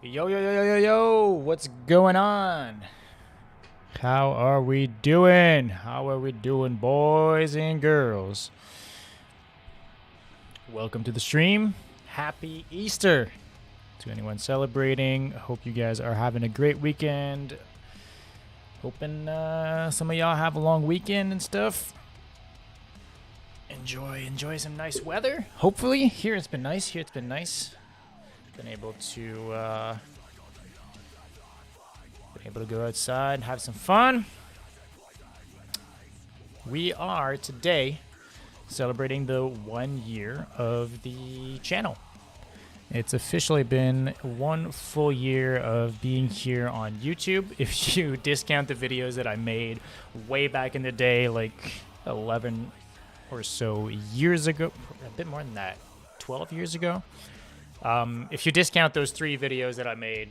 Yo, yo, yo, yo, yo, yo, what's going on? How are we doing? How are we doing, boys and girls? Welcome to the stream. Happy Easter to anyone celebrating. Hope you guys are having a great weekend. Hoping some of y'all have a long weekend and stuff. Enjoy some nice weather. Hopefully, here it's been nice. Been able to go outside, have some fun. We are today celebrating the 1 year of the channel. It's officially been 1 full year of being here on YouTube. If you discount the videos that I made way back in the day, like 11 or so years ago, a bit more than that, 12 years ago. If you discount those 3 videos that I made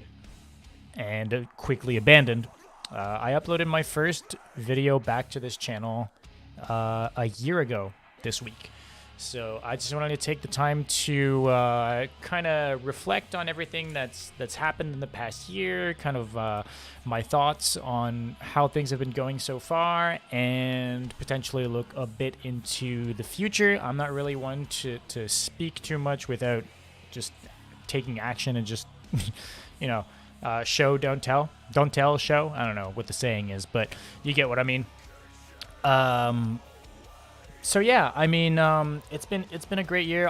and quickly abandoned, I uploaded my first video back to this channel a year ago this week. So I just wanted to take the time to kind of reflect on everything that's happened in the past year, kind of my thoughts on how things have been going so far, and potentially look a bit into the future. I'm not really one to speak too much without just taking action and just, you know, show, don't tell. Don't tell, show. I don't know what the saying is, but you get what I mean. So yeah, I mean, it's been a great year.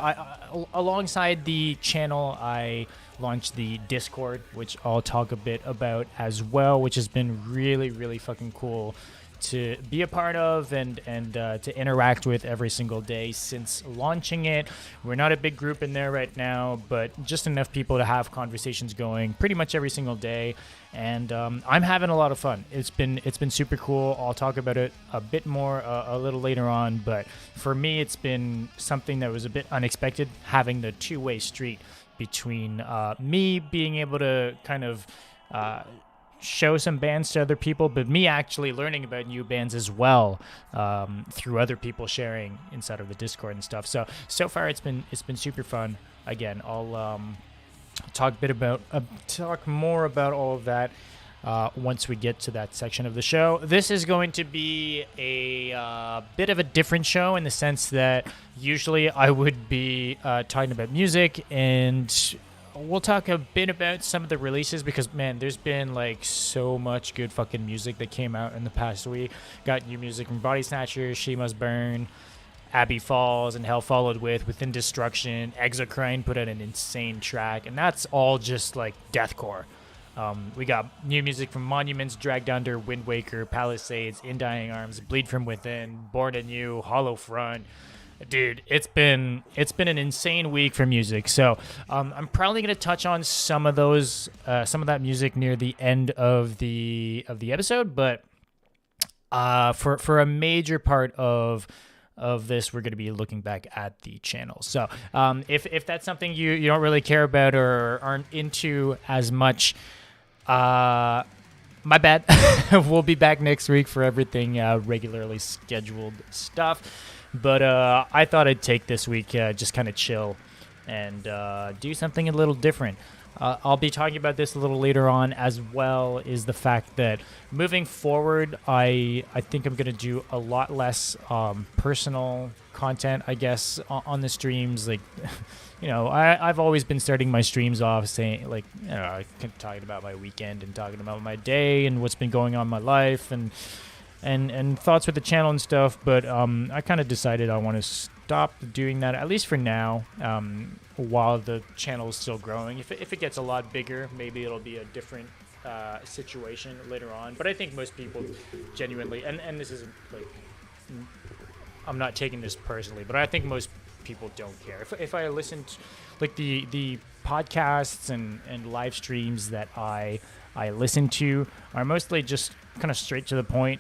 Alongside the channel, I launched the Discord, which I'll talk a bit about as well, which has been really fucking cool to be a part of and to interact with every single day since launching it. We're not a big group in there right now, but just enough people to have conversations going pretty much every single day, and I'm having a lot of fun. It's been super cool. I'll talk about it a bit more a little later on, but for me it's been something that was a bit unexpected, having the two-way street between me being able to kind of show some bands to other people, but me actually learning about new bands as well, through other people sharing inside of the Discord and stuff. So far it's been super fun. Again, I'll talk more about all of that once we get to that section of the show. This is going to be a bit of a different show in the sense that usually I would be talking about music, and we'll talk a bit about some of the releases because, man, there's been like so much good fucking music that came out in the past week. Got new music from Body Snatchers, She Must Burn, Abbey Falls, and Hell Followed Within Destruction. Exocrine put out an insane track, and that's all just like deathcore. We got new music from Monuments, Dragged Under, Wind Waker, Palisades, In Dying Arms, Bleed From Within, Born Anew, Hollow Front. Dude, it's been an insane week for music. So I'm probably gonna touch on some of that music near the end of the episode. But for a major part of this, we're gonna be looking back at the channel. So if that's something you don't really care about or aren't into as much, my bad. We'll be back next week for everything regularly scheduled stuff. But I thought I'd take this week, just kind of chill and do something a little different. I'll be talking about this a little later on, as well as the fact that moving forward, I think I'm going to do a lot less personal content, I guess, on the streams. Like, you know, I've always been starting my streams off saying, like, you know, talking about my weekend and talking about my day and what's been going on in my life and thoughts with the channel and stuff, but I kind of decided I want to stop doing that, at least for now, while the channel is still growing. If it gets a lot bigger, maybe it'll be a different situation later on, but I think most people genuinely, and this isn't like, I'm not taking this personally, but I think most people don't care. If I listen to like the podcasts and live streams that I listen to are mostly just kind of straight to the point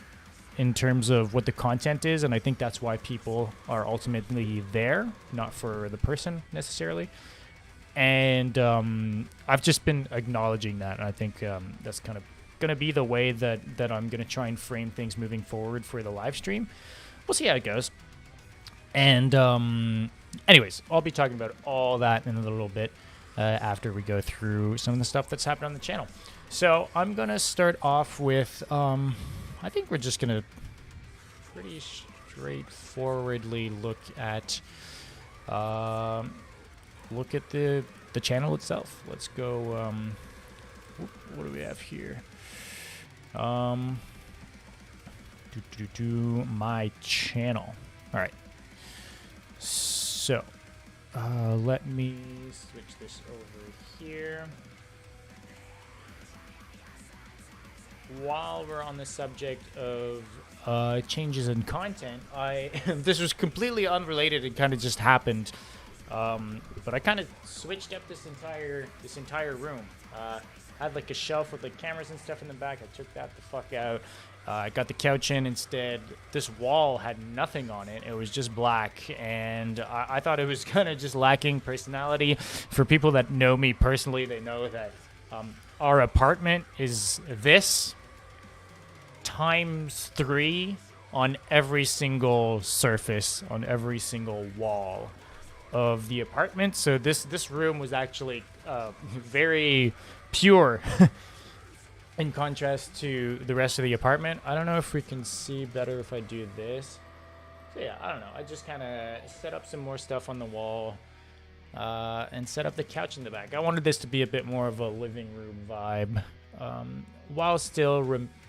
in terms of what the content is, and I think that's why people are ultimately there, not for the person necessarily. And I've just been acknowledging that, and I think that's kind of going to be the way that I'm going to try and frame things moving forward for the live stream. We'll see how it goes. And anyways, I'll be talking about all that in a little bit. after we go through some of the stuff that's happened on the channel. So I'm going to start off with, I think we're just going to pretty straightforwardly look at the channel itself. Let's go, what do we have here? My channel. All right. So, let me switch this over here. While we're on the subject of changes in content, this was completely unrelated. It kind of just happened, but I kind of switched up this entire room. Had like a shelf with like cameras and stuff in the back. I took that the fuck out. I got the couch in instead. This wall had nothing on it. It was just black, and I thought it was kind of just lacking personality. For people that know me personally, they know that our apartment is this times 3 on every single surface, on every single wall of the apartment. So this room was actually very pure in contrast to the rest of the apartment. I don't know if we can see better if I do this. So yeah, I don't know. I just kind of set up some more stuff on the wall and set up the couch in the back. I wanted this to be a bit more of a living room vibe, while still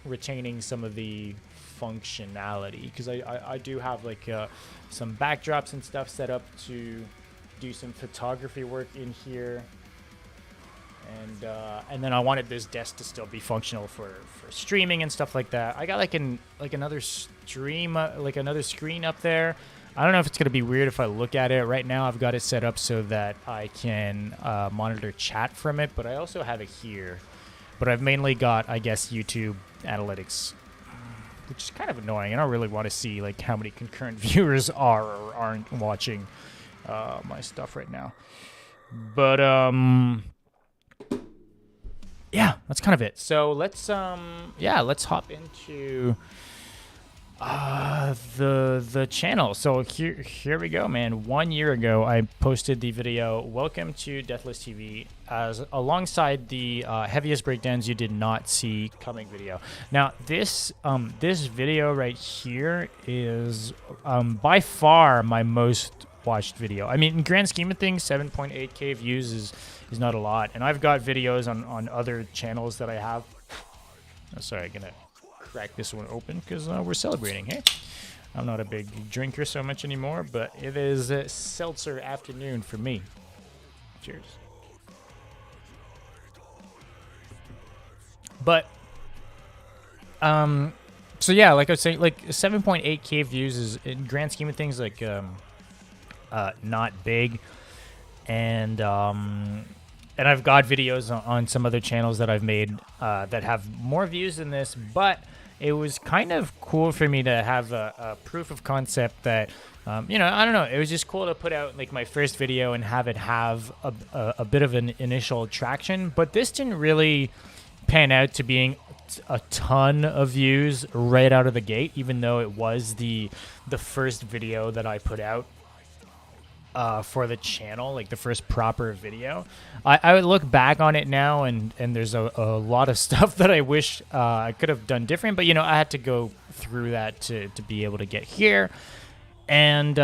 retaining some of the functionality, because I do have like some backdrops and stuff set up to do some photography work in here. And then I wanted this desk to still be functional for streaming and stuff like that. I got another screen up there. I don't know if it's gonna be weird if I look at it. Right now I've got it set up so that I can monitor chat from it, but I also have it here. But I've mainly got, I guess, YouTube analytics, which is kind of annoying. I don't really want to see like how many concurrent viewers are or aren't watching my stuff right now. But yeah, that's kind of it. So let's hop into the channel. So here we go, man. 1 year ago, I posted the video "Welcome to DeathlessTV" as alongside the heaviest breakdowns you did not see coming video. Now this video right here is by far my most watched video. I mean, in grand scheme of things, 7.8K views is not a lot, and I've got videos on other channels that I have. Oh, sorry, I'm gonna crack this one open because we're celebrating. Hey, I'm not a big drinker so much anymore, but it is a seltzer afternoon for me. Cheers. But so yeah, like I was saying, like 7.8K views is, in grand scheme of things, like not big, and I've got videos on some other channels that I've made that have more views than this, but it was kind of cool for me to have a proof of concept that, you know, I don't know, it was just cool to put out like my first video and have it have a bit of an initial traction. But this didn't really pan out to being a ton of views right out of the gate, even though it was the first video that I put out for the channel, like the first proper video. I would look back on it now, and there's a lot of stuff that I wish I could have done different, but you know, I had to go through that to be able to get here. And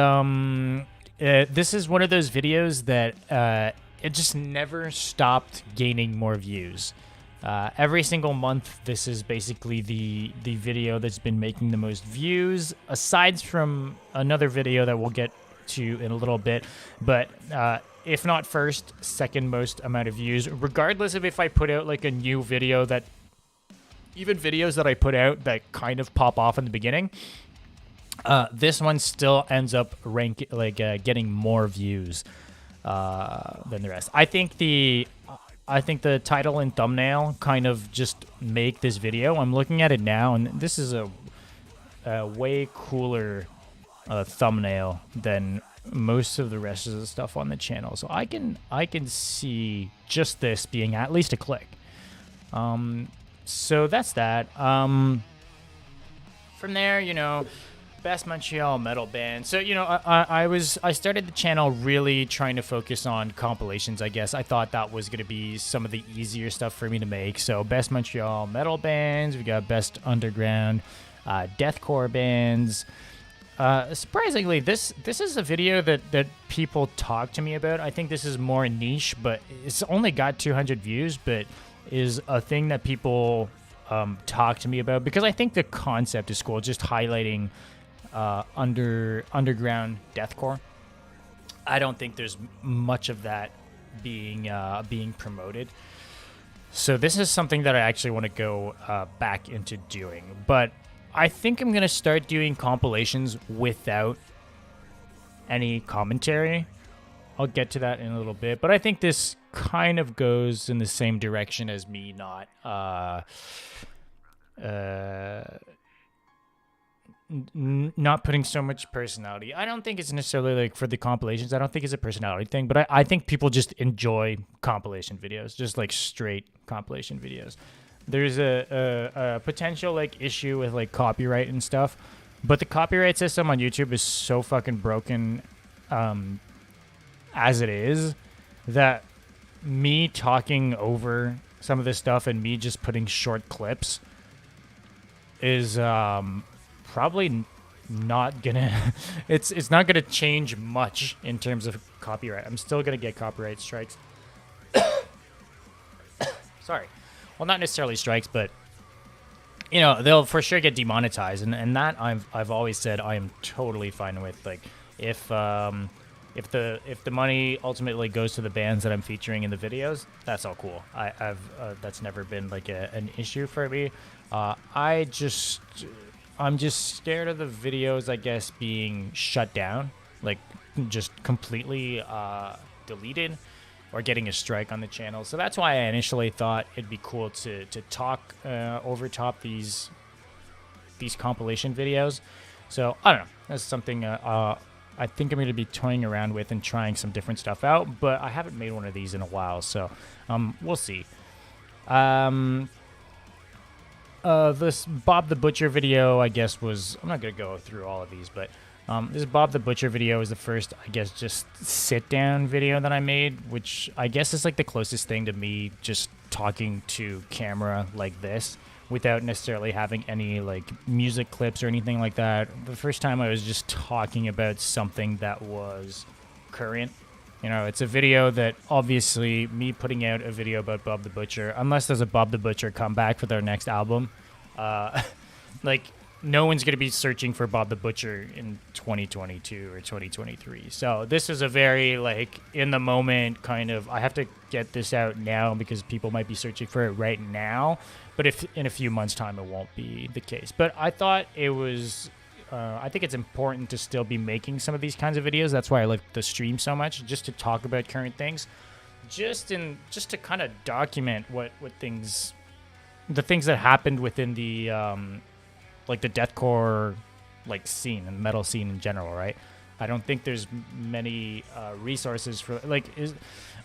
this is one of those videos that it just never stopped gaining more views. Every single month, this is basically the video that's been making the most views, aside from another video that we'll get to in a little bit, but if not first, second most amount of views, regardless of if I put out like a new video. That even videos that I put out that kind of pop off in the beginning, this one still ends up getting more views than the rest. I think the title and thumbnail kind of just make this video. I'm looking at it now, and this is a way cooler thumbnail than most of the rest of the stuff on the channel. So I can see just this being at least a click. So that's that. From there, you know, Best Montreal metal band. So I started the channel really trying to focus on compilations. I guess I thought that was gonna be some of the easier stuff for me to make. So best Montreal metal bands. We got best underground deathcore bands. Surprisingly, this is a video that people talk to me about. I think this is more niche, but it's only got 200 views, but is a thing that people talk to me about because I think the concept is cool, just highlighting underground deathcore. I don't think there's much of that being promoted. So this is something that I actually want to go back into doing, but I think I'm going to start doing compilations without any commentary. I'll get to that in a little bit, but I think this kind of goes in the same direction as me not not putting so much personality. I don't think it's necessarily like for the compilations. I don't think it's a personality thing, but I think people just enjoy compilation videos, just like straight compilation videos. There's a potential like issue with like copyright and stuff, but the copyright system on YouTube is so fucking broken as it is that me talking over some of this stuff and me just putting short clips is probably not gonna it's not gonna change much in terms of copyright. I'm still gonna get copyright strikes. Sorry. Well, not necessarily strikes, but they'll for sure get demonetized, and that I've always said I am totally fine with. Like if the money ultimately goes to the bands that I'm featuring in the videos, that's all cool. I've that's never been like an issue for me. I'm just scared of the videos, I guess, being shut down, like just completely deleted, or getting a strike on the channel. So that's why I initially thought it'd be cool to talk over top these compilation videos. So I don't know. That's something I think I'm going to be toying around with and trying some different stuff out, but I haven't made one of these in a while, so we'll see. This Bob the Butcher video, I guess, was... I'm not going to go through all of these, but this Bob the Butcher video is the first, I guess, just sit-down video that I made, which I guess is like the closest thing to me just talking to camera like this without necessarily having any like music clips or anything like that. The first time I was just talking about something that was current. It's a video that obviously me putting out a video about Bob the Butcher, unless there's a Bob the Butcher comeback for their next album, like no one's going to be searching for Bob the Butcher in 2022 or 2023. So this is a very like in the moment kind of, I have to get this out now because people might be searching for it right now. But if in a few months' time, it won't be the case. But I thought it was... I think it's important to still be making some of these kinds of videos. That's why I like the stream so much, just to talk about current things, just to kind of document the things that happened within the like the deathcore like scene and metal scene in general, right? I don't think there's many resources for like.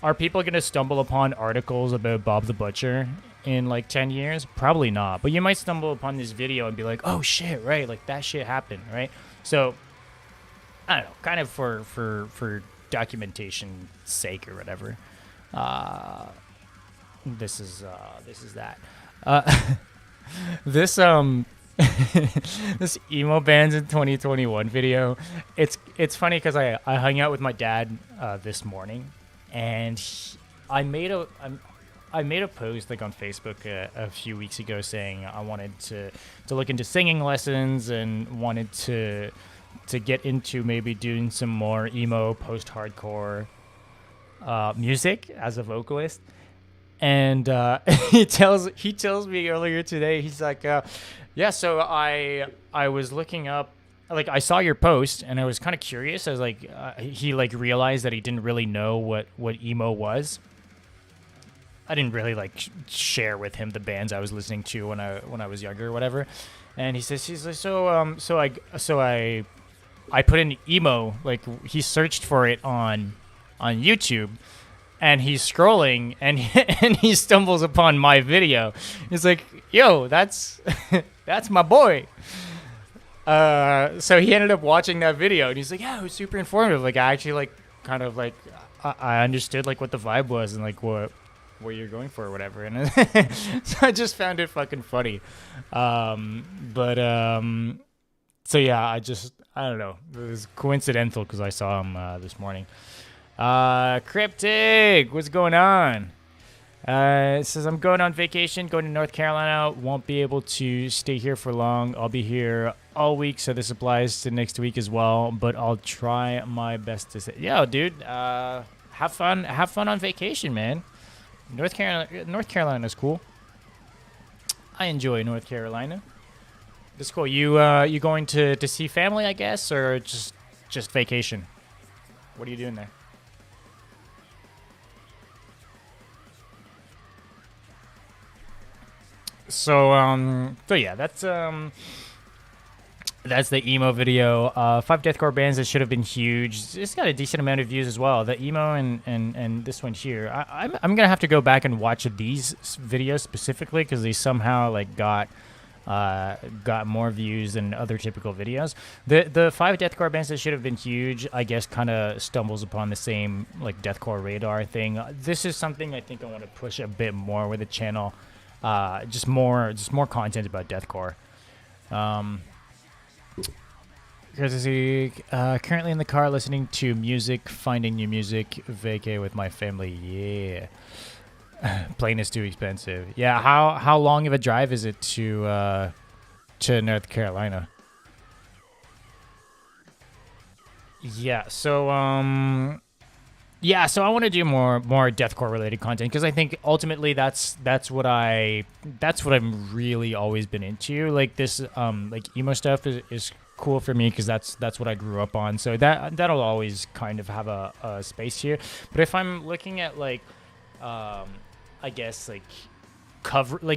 Are people going to stumble upon articles about Bob the Butcher in like 10 years? Probably not. But you might stumble upon this video and be like, oh shit, right? Like that shit happened, right? So I don't know, kind of for documentation sake or whatever. This is that. This this emo bands in 2021 video. It's funny because I hung out with my dad this morning, and I made a post like on Facebook a few weeks ago saying I wanted to look into singing lessons and wanted to get into maybe doing some more emo post-hardcore music as a vocalist. And he tells me earlier today, he's like, yeah, so I was looking up, like I saw your post and I was kind of curious. I was like, he like realized that he didn't really know what emo was. I didn't really like share with him the bands I was listening to when I was younger or whatever. And he's like, so I put in emo, like he searched for it on YouTube. And he's scrolling, and he stumbles upon my video. He's like, "Yo, that's my boy." So he ended up watching that video, and he's like, "Yeah, it was super informative. Like, I actually like kind of like I understood like what the vibe was and like what you're going for or whatever." And so I just found it fucking funny. But so yeah, I don't know. It was coincidental because I saw him this morning. Cryptic, what's going on? It says, I'm going on vacation, going to North Carolina. Won't be able to stay here for long. I'll be here all week, so this applies to next week as well. But I'll try my best to say, yo, dude, have fun on vacation, man. North Carolina is cool. I enjoy North Carolina. It's cool. You going to see family, I guess, or just vacation? What are you doing there? So yeah, that's the emo video. 5 deathcore bands that should have been huge. It's got a decent amount of views as well. The emo and this one here. I'm gonna have to go back and watch these videos specifically because they somehow like got more views than other typical videos. The 5 deathcore bands that should have been huge, I guess, kind of stumbles upon the same like deathcore radar thing. This is something I think I want to push a bit more with the channel. Just more content about deathcore. Currently in the car listening to music, finding new music, vacay with my family. Yeah. Plane is too expensive. Yeah, how long of a drive is it to North Carolina? Yeah, so so I want to do more deathcore related content because I think ultimately that's what I'm really always been into. Like this like emo stuff is cool for me because that's what I grew up on. So that'll always kind of have a space here. But if I'm looking at like I guess like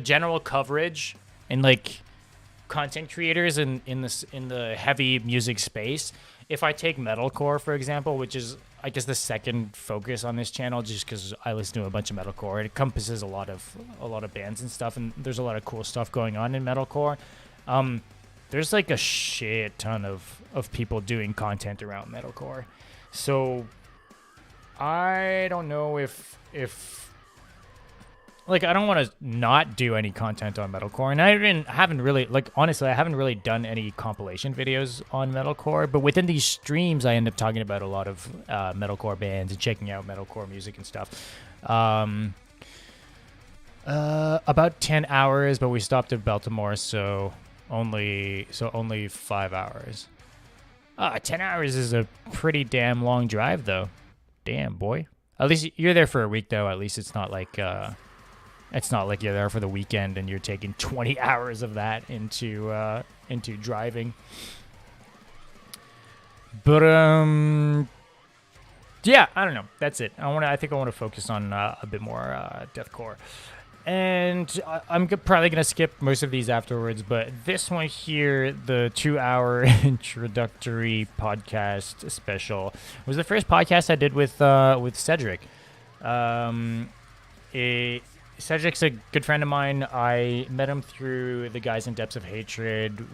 general coverage and like content creators in the heavy music space, if I take metalcore for example, which is I guess the second focus on this channel, just because I listen to a bunch of metalcore, it encompasses a lot of bands and stuff, and there's a lot of cool stuff going on in metalcore. There's like a shit ton of people doing content around metalcore, so I don't know if like I don't want to not do any content on metalcore, and I haven't really done any compilation videos on metalcore. But within these streams, I end up talking about a lot of metalcore bands and checking out metalcore music and stuff. About 10 hours, but we stopped at Baltimore, so only 5 hours. 10 hours is a pretty damn long drive, though. Damn, boy. At least you're there for a week, though. At least it's not like you're there for the weekend and you're taking 20 hours of that into driving. But yeah, I don't know. That's it. I think I want to focus on a bit more deathcore. And I'm probably going to skip most of these afterwards, but this one here, the 2-hour introductory podcast special, was the first podcast I did with Cedric. Cedric's a good friend of mine. I met him through the guys in Depths of Hatred.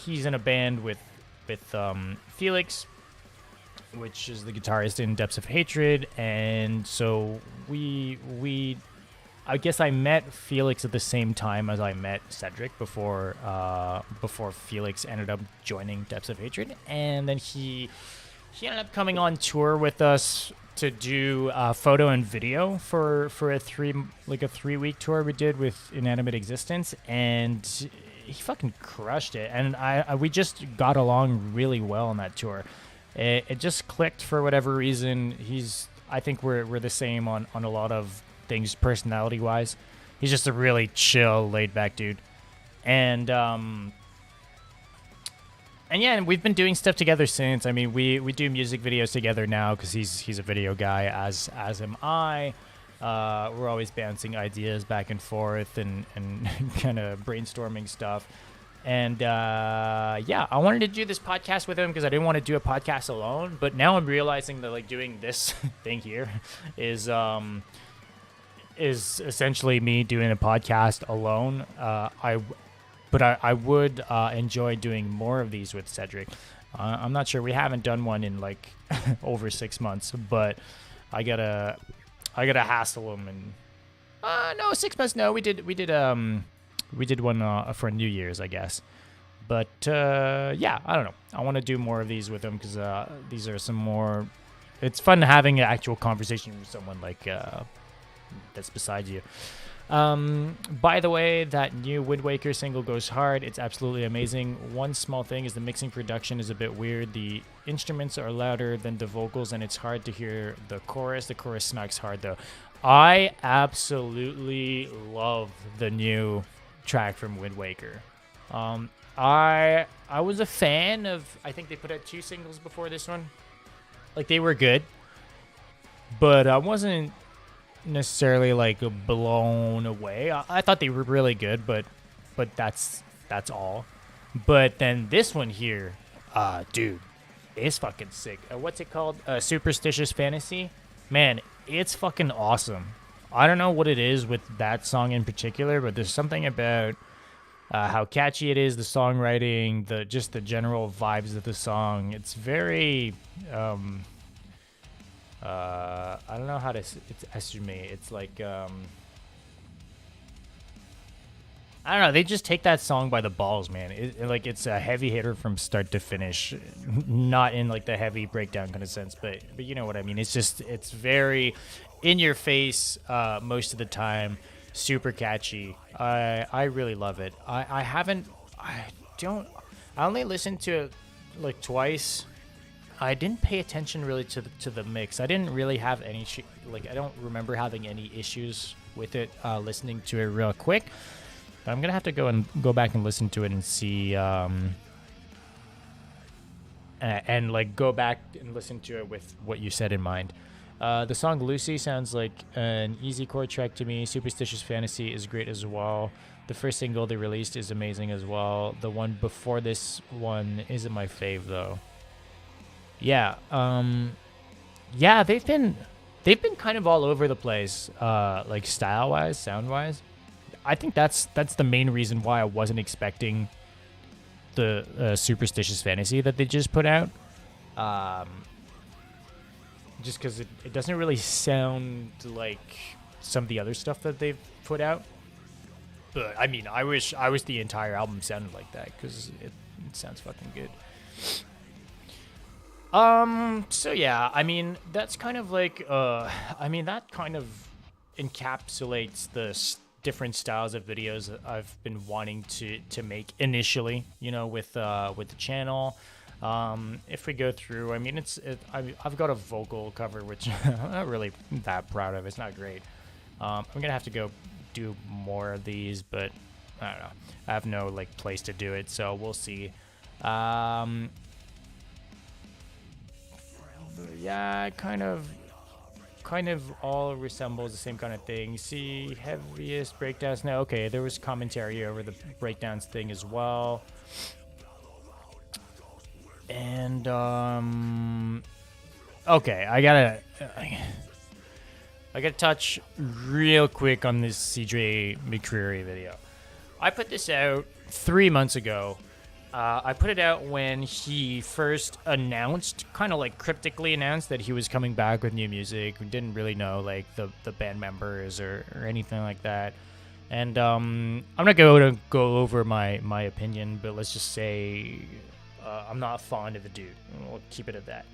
He's in a band with Felix, which is the guitarist in Depths of Hatred, and so I guess I met Felix at the same time as I met Cedric before Felix ended up joining Depths of Hatred, and then he ended up coming on tour with us to do photo and video for a 3-week tour we did with Inanimate Existence, and he fucking crushed it, and we just got along really well on that tour. It just clicked for whatever reason. I think we're the same on a lot of things personality wise. He's just a really chill, laid back dude, and yeah, we've been doing stuff together since. I mean, we do music videos together now because he's a video guy, as am I. We're always bouncing ideas back and forth and kind of brainstorming stuff. And yeah, I wanted to do this podcast with him because I didn't want to do a podcast alone. But now I'm realizing that like doing this thing here is essentially me doing a podcast alone. but I would enjoy doing more of these with Cedric. I'm not sure. We haven't done one in like over 6 months, but I gotta hassle him and no 6 months. No, we did one for New Year's, I guess. But yeah, I don't know. I want to do more of these with him because these are some more. It's fun having an actual conversation with someone like that's beside you. By the way, that new Wind Waker single goes hard. It's absolutely amazing. One small thing is the mixing production is a bit weird. The instruments are louder than the vocals, and it's hard to hear the chorus. The chorus smacks hard, though. I absolutely love the new track from Wind Waker. I was a fan of. I think they put out 2 singles before this one. Like, they were good, but I wasn't necessarily like blown away. I thought they were really good, but that's all. But then this one here, dude, is fucking sick. What's it called? Superstitious Fantasy. Man, it's fucking awesome. I don't know what it is with that song in particular, but there's something about how catchy it is, the songwriting, just the general vibes of the song. It's very I don't know how to estimate. It's like I don't know. They just take that song by the balls, man. It's a heavy hitter from start to finish, not in like the heavy breakdown kind of sense, but you know what I mean. It's very in your face most of the time. Super catchy. I really love it. I only listened to it like twice. I didn't pay attention really to the mix. I didn't really have any I don't remember having any issues with it listening to it real quick. But I'm gonna have to go back and listen to it and see and like go back and listen to it with what you said in mind. The song Lucy sounds like an easy chord track to me. Superstitious Fantasy is great as well. The first single they released is amazing as well. The one before this one isn't my fave though. Yeah, yeah, they've been kind of all over the place, like style-wise, sound-wise. I think that's the main reason why I wasn't expecting the Superstitious Fantasy that they just put out. Just because it doesn't really sound like some of the other stuff that they've put out. But, I mean, I wish the entire album sounded like that, because it sounds fucking good. So yeah, I mean, that's kind of like, that kind of encapsulates the different styles of videos that I've been wanting to make initially, with the channel. If we go through, I mean, I've got a vocal cover, which I'm not really that proud of. It's not great. I'm going to have to go do more of these, but I don't know. I have no, place to do it, so we'll see. Yeah, kind of all resembles the same kind of thing. See, heaviest breakdowns. No, okay, there was commentary over the breakdowns thing as well. And, okay, I gotta touch real quick on this CJ McCreary video. I put this out 3 months ago. I put it out when he first announced, kind of cryptically announced that he was coming back with new music. We didn't really know the band members or anything like that. And I'm not going to go over my opinion, but let's just say I'm not fond of the dude. We'll keep it at that.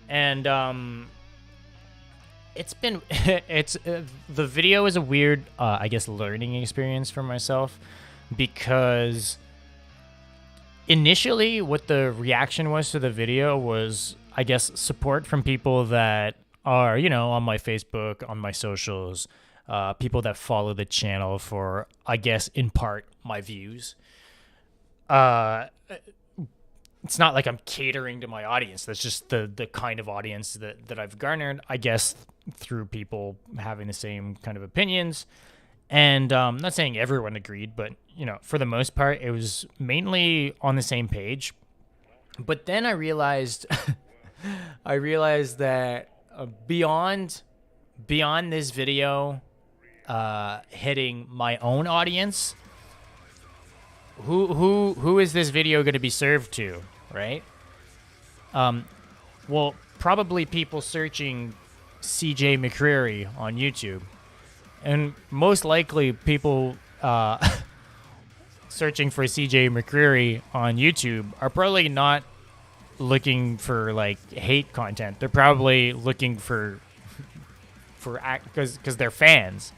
And the video is a weird, I guess, learning experience for myself, because initially what the reaction was to the video was, I guess, support from people that are, on my Facebook, on my socials, people that follow the channel for, I guess, in part, my views. It's not like I'm catering to my audience. That's just the kind of audience that I've garnered, I guess, through people having the same kind of opinions. And I'm not saying everyone agreed, but, for the most part, it was mainly on the same page. But then I realized that beyond this video hitting my own audience, who is this video going to be served to, right? Well, probably people searching CJ McCreary on YouTube, and most likely people searching for CJ McCreary on YouTube are probably not looking for like hate content. They're probably looking for because they're fans.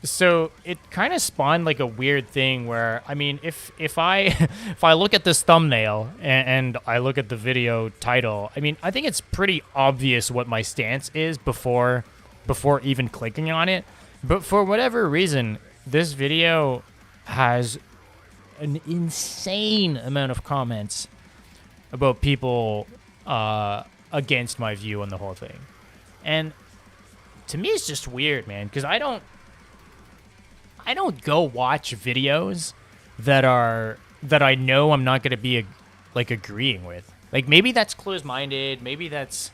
So it kind of spawned like a weird thing where, I mean, if I if I look at this thumbnail and I look at the video title, I mean, I think it's pretty obvious what my stance is before even clicking on it. But for whatever reason, this video has an insane amount of comments about people against my view on the whole thing. And to me, it's just weird, man, because I don't go watch videos that I know I'm not going to be like agreeing with. Like, maybe that's closed-minded, maybe that's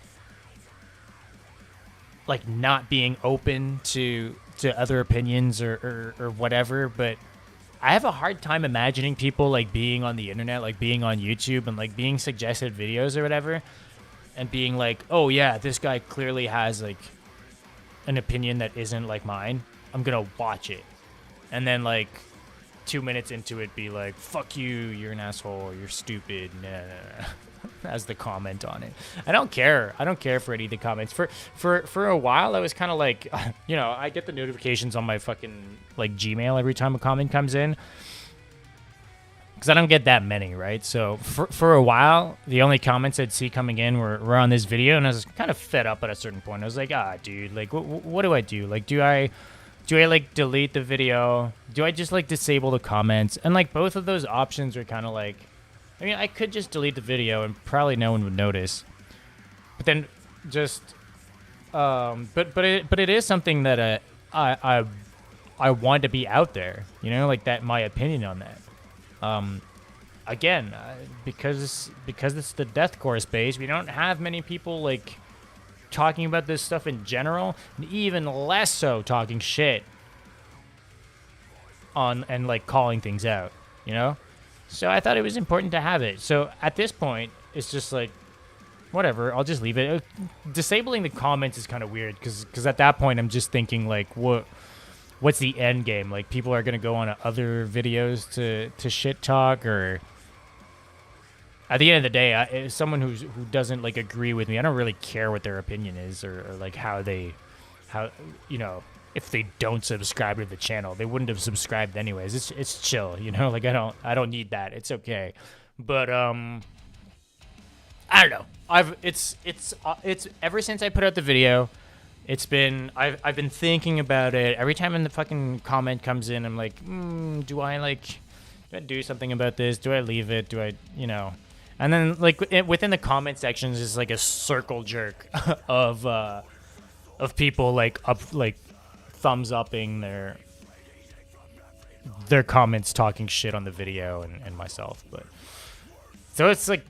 like not being open to other opinions or whatever, but I have a hard time imagining people like being on the internet, like being on YouTube and like being suggested videos or whatever, and being like, oh yeah, this guy clearly has like an opinion that isn't like mine. I'm gonna watch it. And then like 2 minutes into it be like, fuck you, you're an asshole, you're stupid, nah. As the comment on it. I don't care for any of the comments. For a while I was kind of like, you know, I get the notifications on my fucking like Gmail every time a comment comes in, because I don't get that many, right? So for a while, the only comments I'd see coming in were on this video, and I was kind of fed up at a certain point. I was like, dude, like what do I do? Like, do I like delete the video? Do I just like disable the comments? And like both of those options are kind of like, I mean, I could just delete the video and probably no one would notice. But then just but it is something that I want to be out there, you know, like that, my opinion on that. Again, because it's the deathcore space, we don't have many people like talking about this stuff in general, and even less so talking shit on and like calling things out, you know? So I thought it was important to have it. So at this point, it's just like, whatever, I'll just leave it. Disabling the comments is kind of weird, because at that point I'm just thinking like, what's the end game? Like, people are gonna go on other videos to shit talk, or at the end of the day, as someone who doesn't like agree with me, I don't really care what their opinion is, or like how you know, if they don't subscribe to the channel, they wouldn't have subscribed anyways. It's chill, you know. Like, I don't need that. It's okay. But I don't know. It's ever since I put out the video, I've been thinking about it. Every time the fucking comment comes in, I'm like, do I do something about this? Do I leave it? Do I, you know? And then like within the comment sections is like a circle jerk of people like thumbs upping their comments, talking shit on the video and myself. But so it's like,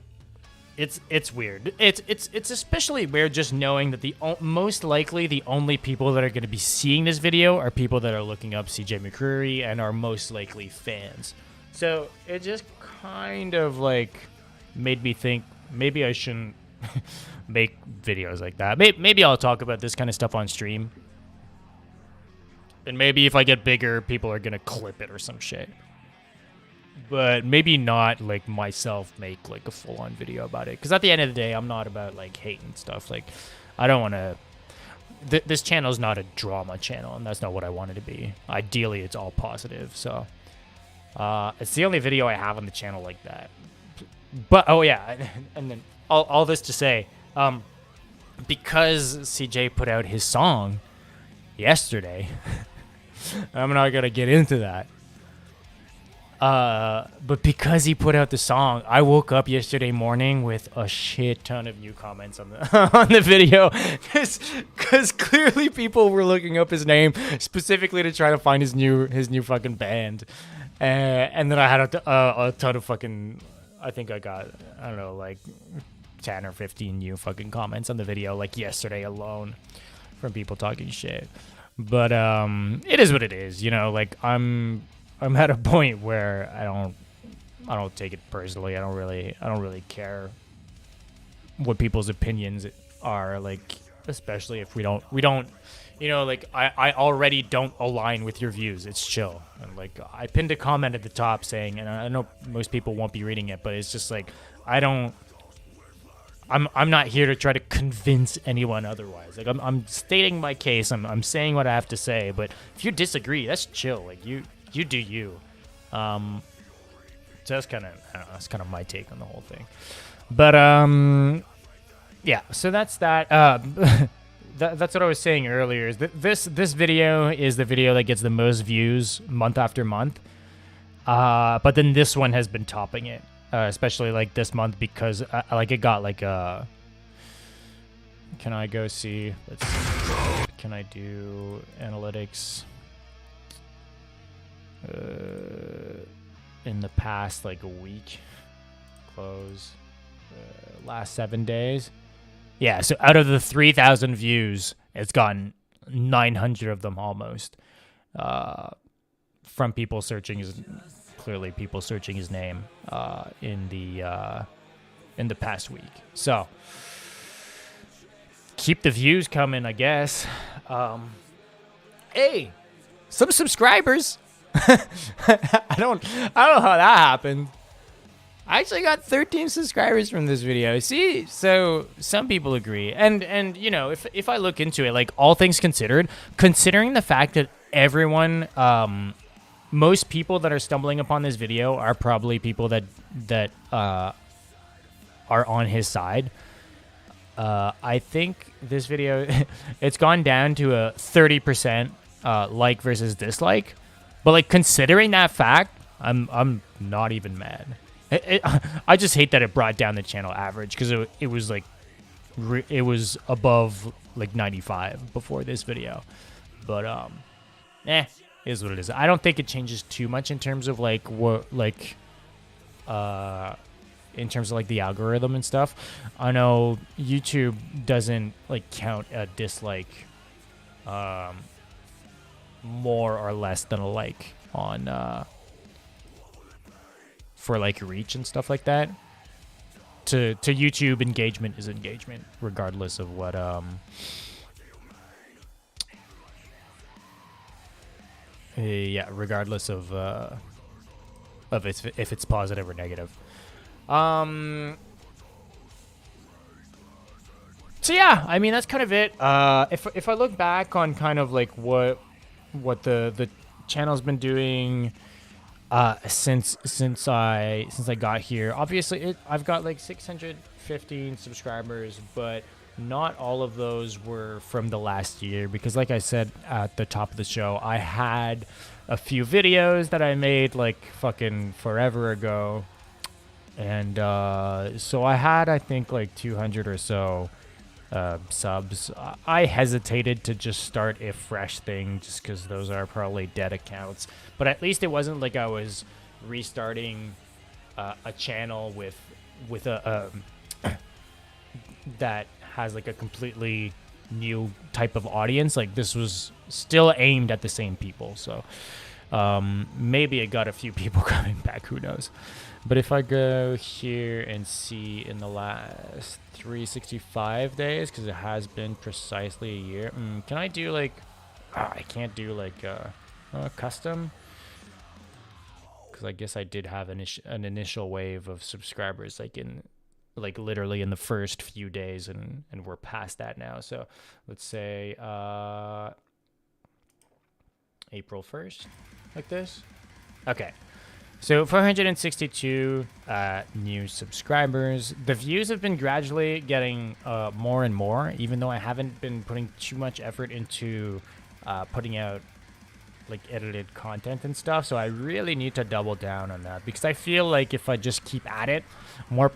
it's weird. It's especially weird just knowing that most likely the only people that are going to be seeing this video are people that are looking up CJ McCreary and are most likely fans. So it just kind of like made me think maybe I shouldn't make videos like that. Maybe I'll talk about this kind of stuff on stream. And maybe if I get bigger, people are going to clip it or some shit. But maybe not like myself make like a full-on video about it. Because at the end of the day, I'm not about like hate and stuff. Like, I don't want to... this channel is not a drama channel, and that's not what I want it to be. Ideally, it's all positive. So it's the only video I have on the channel like that. But, oh yeah, and then all this to say, because CJ put out his song yesterday... I'm not going to get into that. But because he put out the song, I woke up yesterday morning with a shit ton of new comments on the on the video, because clearly people were looking up his name specifically to try to find his new fucking band, and then I had a ton of fucking, I think I got, I don't know, like 10 or 15 new fucking comments on the video like yesterday alone from people talking shit. But it is what it is, you know. Like, I'm I'm at a point where I don't take it personally. I don't really care what people's opinions are, like, especially if we don't, you know, like, I already don't align with your views. It's chill. And like, I pinned a comment at the top saying, and I know most people won't be reading it, but it's just like, I'm not here to try to convince anyone otherwise. Like, I'm stating my case. I'm saying what I have to say, but if you disagree, that's chill. Like, you do you. So that's kind of my take on the whole thing. But yeah, so that's that. That's what I was saying earlier. Is that this video is the video that gets the most views month after month. But then this one has been topping it, especially like this month because like it got like a. Can I go see? Let's see. Can I do analytics? In the past like a week, close. Last 7 days. Yeah, so out of the 3,000 views, it's gotten 900 of them almost. From people searching his name in the past week. So keep the views coming, I guess. Hey, some subscribers. I don't know how that happened. I actually got 13 subscribers from this video. See, so some people agree. And you know, if I look into it, like all things considered, considering the fact that everyone, most people that are stumbling upon this video are probably people that are on his side. I think this video, it's gone down to a 30% like versus dislike. But like considering that fact, I'm not even mad. I just hate that it brought down the channel average because it was like it was above like 95 before this video, but is what it is. I don't think it changes too much in terms of like what like in terms of like the algorithm and stuff. I know YouTube doesn't like count a dislike more or less than a like on for like reach and stuff like that. To YouTube, engagement is engagement, regardless of what regardless of if it's positive or negative. So yeah, I mean that's kind of it. If I look back on kind of like what the channel's been doing since I got here. Obviously, I've got like 615 subscribers, but not all of those were from the last year because, like I said at the top of the show, I had a few videos that I made like fucking forever ago, and so I had I think like 200 or so subs. I hesitated to just start a fresh thing just because those are probably dead accounts, but at least it wasn't like I was restarting a channel with a that has like a completely new type of audience. Like this was still aimed at the same people, so maybe it got a few people coming back, who knows. But if I go here and see in the last 365 days, because it has been precisely a year, can I do like, I can't do like custom, because I guess I did have an initial wave of subscribers like in like literally in the first few days, and we're past that now. So let's say April 1st, like this. Okay. So 462 new subscribers. The views have been gradually getting more and more, even though I haven't been putting too much effort into putting out like edited content and stuff. So I really need to double down on that, because I feel like if I just keep at it, more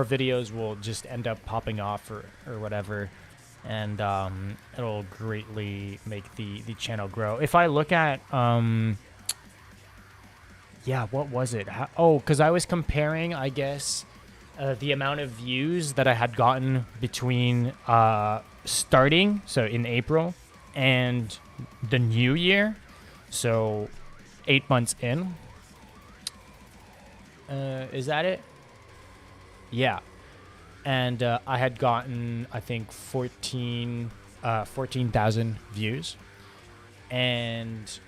videos will just end up popping off or whatever, and it'll greatly make the channel grow. If I look at yeah, what was it? Because I was comparing, I guess, the amount of views that I had gotten between starting, so in April, and the new year. So 8 months in. Is that it? Yeah. And I had gotten, I think, 14,000 views. And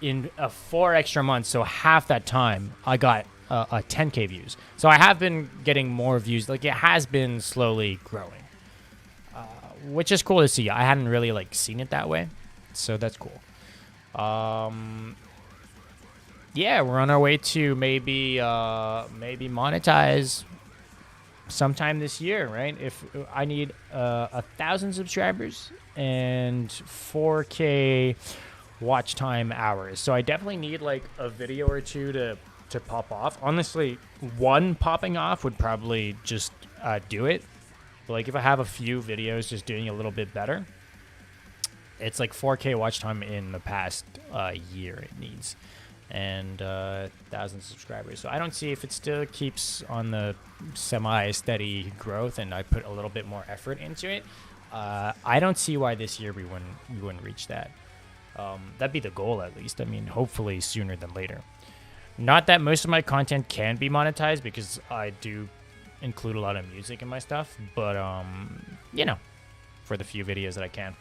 in 4 extra months, so half that time, I got 10K views. So I have been getting more views. Like, it has been slowly growing, which is cool to see. I hadn't really, like, seen it that way. So that's cool. Yeah, we're on our way to maybe monetize sometime this year, right? If I need 1,000 subscribers and 4K watch time hours, so I definitely need like a video or two to pop off. Honestly, one popping off would probably just do it. But like if I have a few videos just doing a little bit better, it's like 4K watch time in the past year it needs. And 1,000 subscribers. So I don't see if it still keeps on the semi-steady growth and I put a little bit more effort into it. I don't see why this year we wouldn't reach that. That'd be the goal, at least. I mean, hopefully sooner than later. Not that most of my content can be monetized because I do include a lot of music in my stuff, but you know, for the few videos that I can.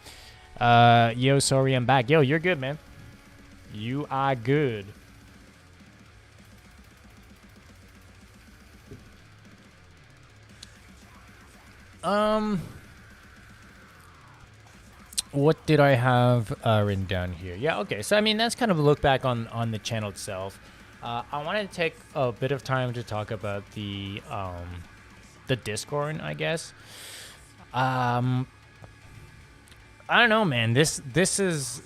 Yo, sorry I'm back. Yo, you're good, man. You are good. What did I have written down here? Yeah, okay. So, I mean, that's kind of a look back on the channel itself. I wanted to take a bit of time to talk about the Discord, I guess. I don't know, man. This has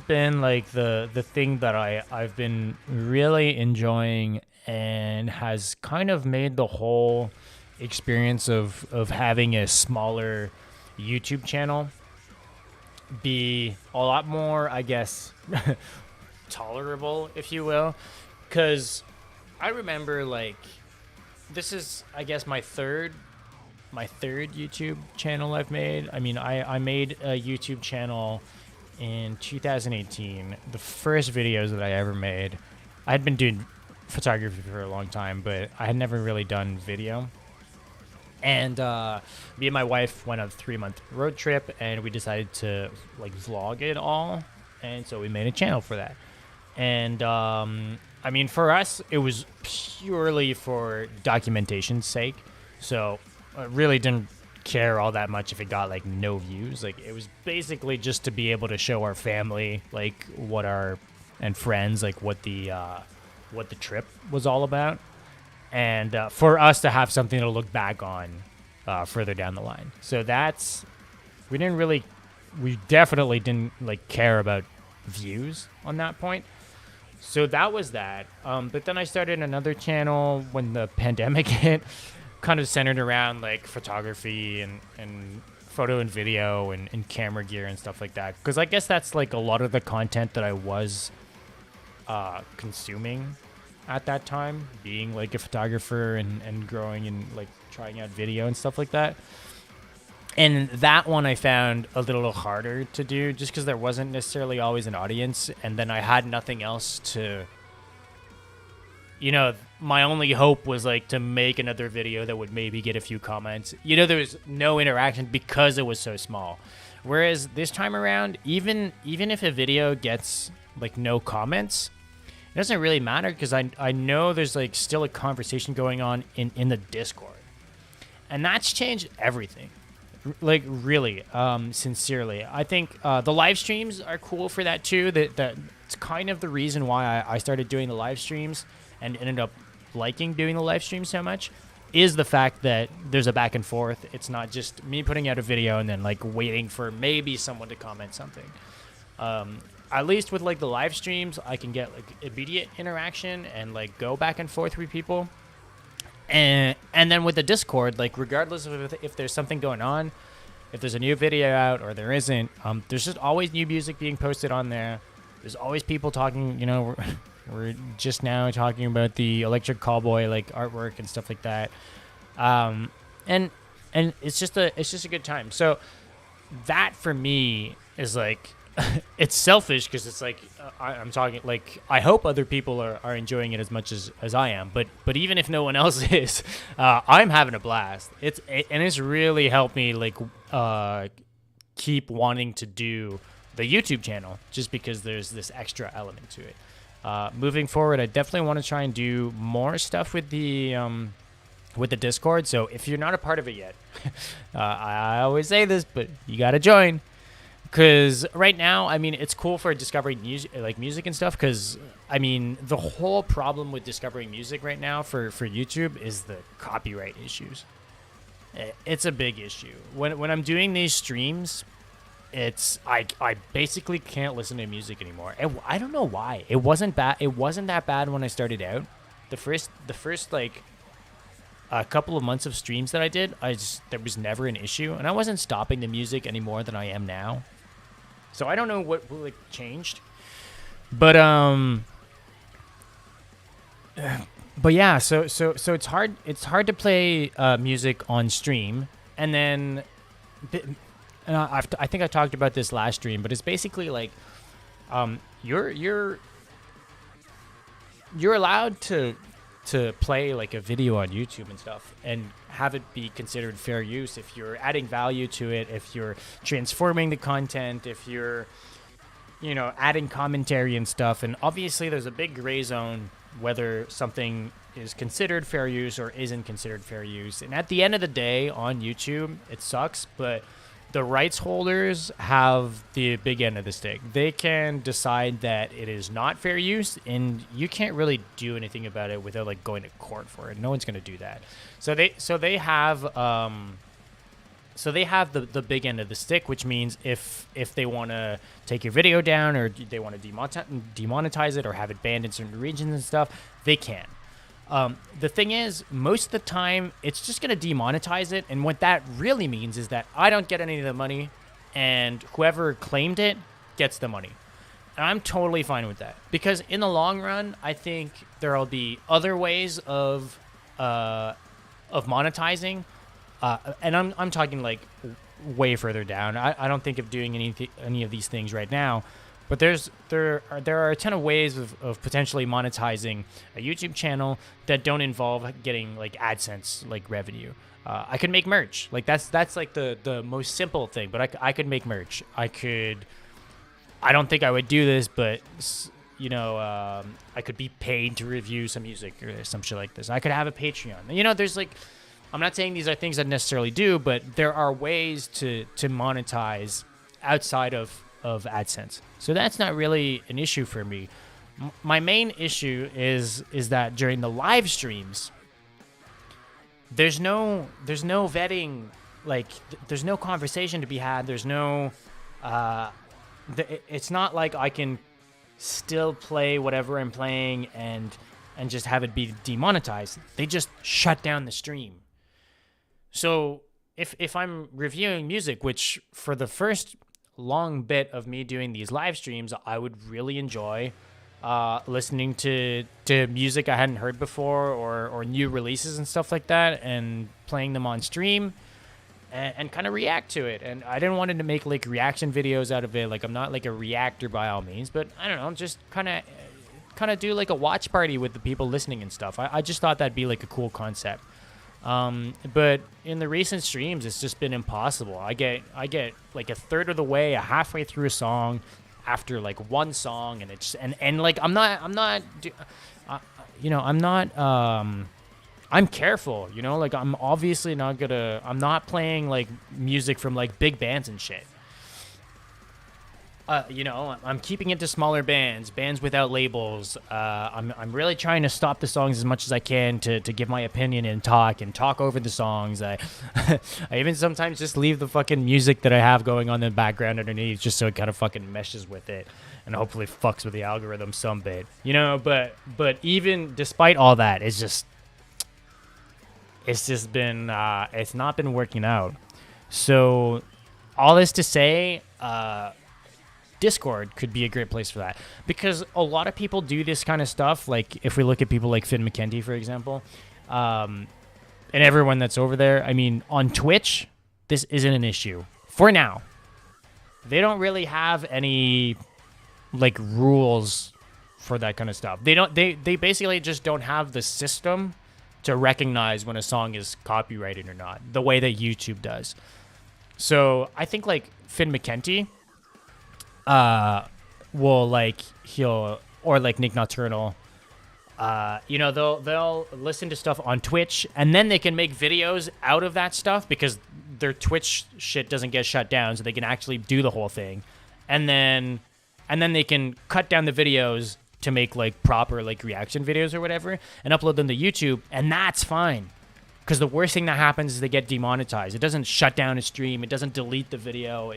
been like the thing that I've been really enjoying and has kind of made the whole experience of having a smaller YouTube channel be a lot more, I guess, tolerable, if you will. Because I remember, like, this is, I guess, my third YouTube channel I've made. I mean, I made a YouTube channel in 2018. The first videos that I ever made, I had been doing photography for a long time, but I had never really done video. And me and my wife went on a 3-month road trip, and we decided to like vlog it all. And so we made a channel for that. And I mean, for us, it was purely for documentation's sake. So I really didn't care all that much if it got like no views. Like, it was basically just to be able to show our family like and friends like what the trip was all about, and for us to have something to look back on further down the line. So we definitely didn't like care about views on that point. So that was that. But then I started another channel when the pandemic hit, kind of centered around like photography and photo and video and camera gear and stuff like that. Because I guess that's like a lot of the content that I was consuming at that time, being like a photographer and growing and like trying out video and stuff like that. And that one I found a little harder to do just because there wasn't necessarily always an audience, and then I had nothing else to, you know, my only hope was like to make another video that would maybe get a few comments. You know, there was no interaction because it was so small. Whereas this time around, even if a video gets like no comments, it doesn't really matter because I know there's like still a conversation going on in the Discord. And that's changed everything. Like, really, sincerely. I think the live streams are cool for that too. That's kind of the reason why I started doing the live streams and ended up liking doing the live stream so much, is the fact that there's a back and forth. It's not just me putting out a video and then like waiting for maybe someone to comment something. At least with like the live streams, I can get like immediate interaction and like go back and forth with people. And then with the Discord, like regardless of if there's something going on, if there's a new video out or there isn't, there's just always new music being posted on there. There's always people talking, you know, we're just now talking about the Electric Callboy like artwork and stuff like that. And it's just a good time. So that for me is like it's selfish because it's like I'm talking like I hope other people are enjoying it as much as I am, but even if no one else is, I'm having a blast. And it's really helped me like keep wanting to do the YouTube channel just because there's this extra element to it. Moving forward, I definitely want to try and do more stuff with the Discord. So if you're not a part of it yet, I always say this, but you gotta join. Because right now, I mean, it's cool for discovering music and stuff. Because I mean, the whole problem with discovering music right now for YouTube is the copyright issues. It's a big issue. When I'm doing these streams, I basically can't listen to music anymore. I don't know why. It wasn't bad. It wasn't that bad when I started out. The first like a couple of months of streams that I did, there was never an issue, and I wasn't stopping the music any more than I am now. So I don't know what like changed, but yeah. So it's hard. It's hard to play music on stream, and then, and I think I talked about this last stream, but it's basically like, you're allowed to play like a video on YouTube and stuff and have it be considered fair use if you're adding value to it, if you're transforming the content, if you're, adding commentary and stuff. And obviously there's a big gray zone whether something is considered fair use or isn't considered fair use. And at the end of the day on YouTube, it sucks, but the rights holders have the big end of the stick. They can decide that it is not fair use, and you can't really do anything about it without like going to court for it. No one's going to do that. So they have the big end of the stick, which means if they want to take your video down or they want to demonetize it or have it banned in certain regions and stuff, they can. The thing is, most of the time, it's just going to demonetize it. And what that really means is that I don't get any of the money, and whoever claimed it gets the money. And I'm totally fine with that. Because in the long run, I think there will be other ways of monetizing. And I'm talking like way further down. I don't think of doing any of these things right now. But there are a ton of ways of potentially monetizing a YouTube channel that don't involve getting like AdSense like revenue. I could make merch. Like that's like the most simple thing. But I could make merch. I don't think I would do this, but I could be paid to review some music or some shit like this. I could have a Patreon. There's like, I'm not saying these are things I necessarily do, but there are ways to monetize outside of AdSense. So that's not really an issue for me. My main issue is that during the live streams, there's no vetting, like there's no conversation to be had. There's no, it's not like I can still play whatever I'm playing and just have it be demonetized. They just shut down the stream. So if I'm reviewing music, which for the first long bit of me doing these live streams, I would really enjoy listening to music I hadn't heard before or new releases and stuff like that, and playing them on stream and kind of react to it. And I didn't want to make like reaction videos out of it. Like I'm not like a reactor by all means, but I don't know, just kind of do like a watch party with the people listening and stuff. I just thought that'd be like a cool concept. But in the recent streams, it's just been impossible. I get like a third of the way, halfway through a song, after like one song, and it's and like I'm careful, like I'm obviously not I'm not playing like music from like big bands and shit. I'm keeping it to smaller bands without labels. I'm really trying to stop the songs as much as I can to give my opinion and talk over the songs. I even sometimes just leave the fucking music that I have going on in the background underneath just so it kind of fucking meshes with it and hopefully fucks with the algorithm some bit. But even despite all that, it's just been it's not been working out. So all this to say, Discord could be a great place for that, because a lot of people do this kind of stuff. Like if we look at people like Finn McKenty, for example, and everyone that's over there, I mean, on Twitch, this isn't an issue for now. they don't really have any like rules for that kind of stuff. They basically just don't have the system to recognize when a song is copyrighted or not, the way that YouTube does. So I think like Finn McKenty will like he'll or like Nick Nocturnal, they'll listen to stuff on Twitch and then they can make videos out of that stuff because their Twitch shit doesn't get shut down, so they can actually do the whole thing, and then they can cut down the videos to make like proper like reaction videos or whatever and upload them to YouTube, and that's fine. Because the worst thing that happens is they get demonetized. It doesn't shut down a stream. It doesn't delete the video.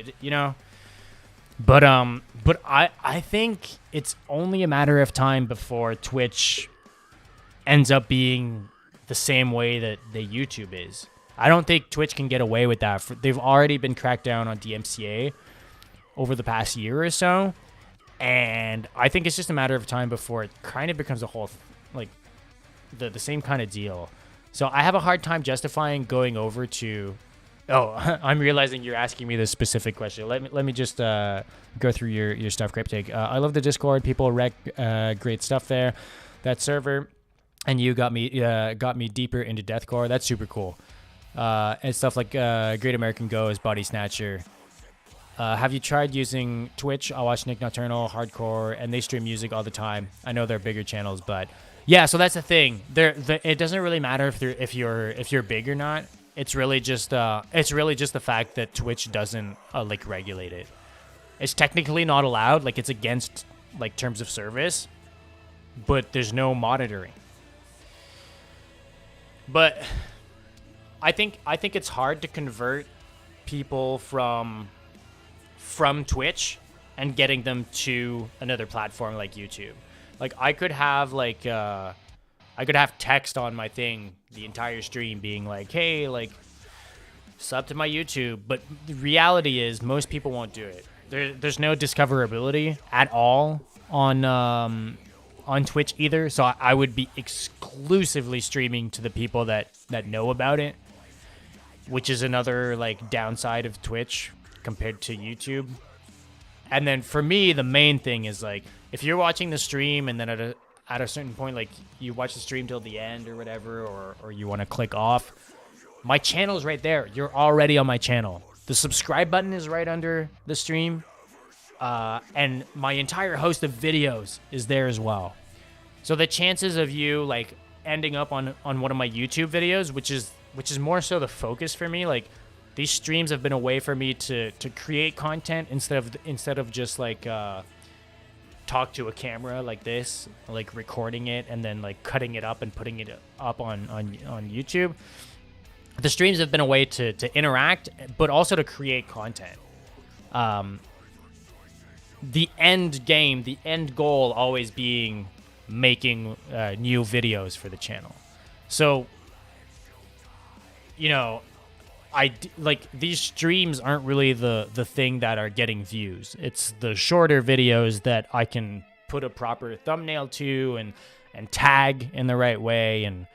But I think it's only a matter of time before Twitch ends up being the same way that the YouTube is. I don't think Twitch can get away with that. They've already been cracked down on DMCA over the past year or so, and I think it's just a matter of time before it kind of becomes a whole like the same kind of deal. So I have a hard time justifying going over to. Oh, I'm realizing you're asking me this specific question. Let me just go through your stuff, Cryptic. I love the Discord. People wreck great stuff there. That server, and you got me deeper into deathcore. That's super cool. And stuff like Great American Ghost, Body Snatcher. Have you tried using Twitch? I watch Nick Nocturnal, Hardcore, and they stream music all the time. I know they're bigger channels, but yeah. So that's the thing. It doesn't really matter if you're big or not. It's really just the fact that Twitch doesn't like regulate it. It's technically not allowed. Like it's against like terms of service, but there's no monitoring. But I think it's hard to convert people from Twitch and getting them to another platform like YouTube. Like I could have text on my thing the entire stream being like, hey, like sub to my YouTube. But the reality is most people won't do it. There's no discoverability at all on Twitch either. So I would be exclusively streaming to the people that know about it, which is another like downside of Twitch compared to YouTube. And then for me, the main thing is like, if you're watching the stream and then at a certain point, like you watch the stream till the end or whatever, or you want to click off, my channel is right there. You're already on my channel. The subscribe button is right under the stream. And my entire host of videos is there as well. So the chances of you like ending up on one of my YouTube videos, which is more so the focus for me, like these streams have been a way for me to create content instead of just like talk to a camera like this, like recording it and then like cutting it up and putting it up on YouTube. The streams have been a way to interact, but also to create content. The end game, the end goal always being making new videos for the channel. So, like these streams aren't really the thing that are getting views. It's the shorter videos that I can put a proper thumbnail to and tag in the right way and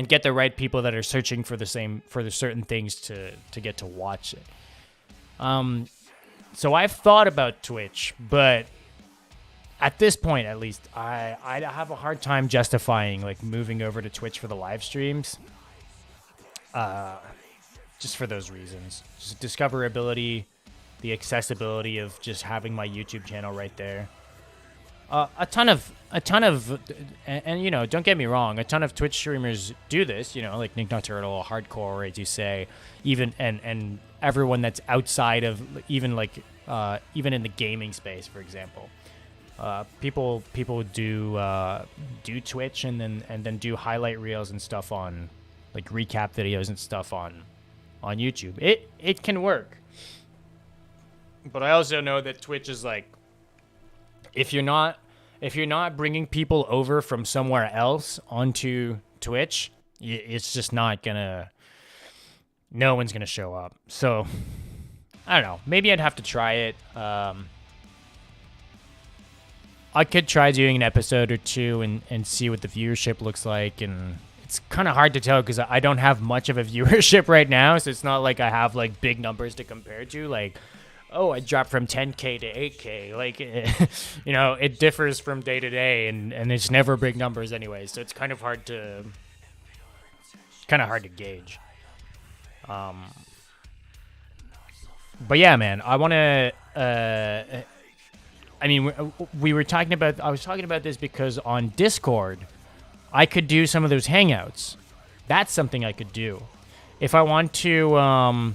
get the right people that are searching for the certain things to get to watch it. So I've thought about Twitch, but at this point, at least, I have a hard time justifying like moving over to Twitch for the live streams. Just for those reasons, just discoverability, the accessibility of just having my YouTube channel right there. A ton of, and don't get me wrong, a ton of Twitch streamers do this, like Nick Nocturnal, Hardcore, as you say, even and everyone that's outside of even in the gaming space, for example. People do Twitch and then do highlight reels and stuff on like recap videos and stuff on YouTube. It can work. But I also know that Twitch is like, if you're not bringing people over from somewhere else onto Twitch, it's just not gonna, no one's gonna show up. So I don't know, maybe I'd have to try it. I could try doing an episode or two and see what the viewership looks like, and it's kind of hard to tell because I don't have much of a viewership right now, so it's not like I have like big numbers to compare to. Like oh, I dropped from 10K to 8K. Like, you know, it differs from day to day, and it's never big numbers anyway. So it's kind of hard to gauge. But yeah, man, I want to. I mean, we were talking about. I was talking about this because on Discord, I could do some of those hangouts. That's something I could do if I want to.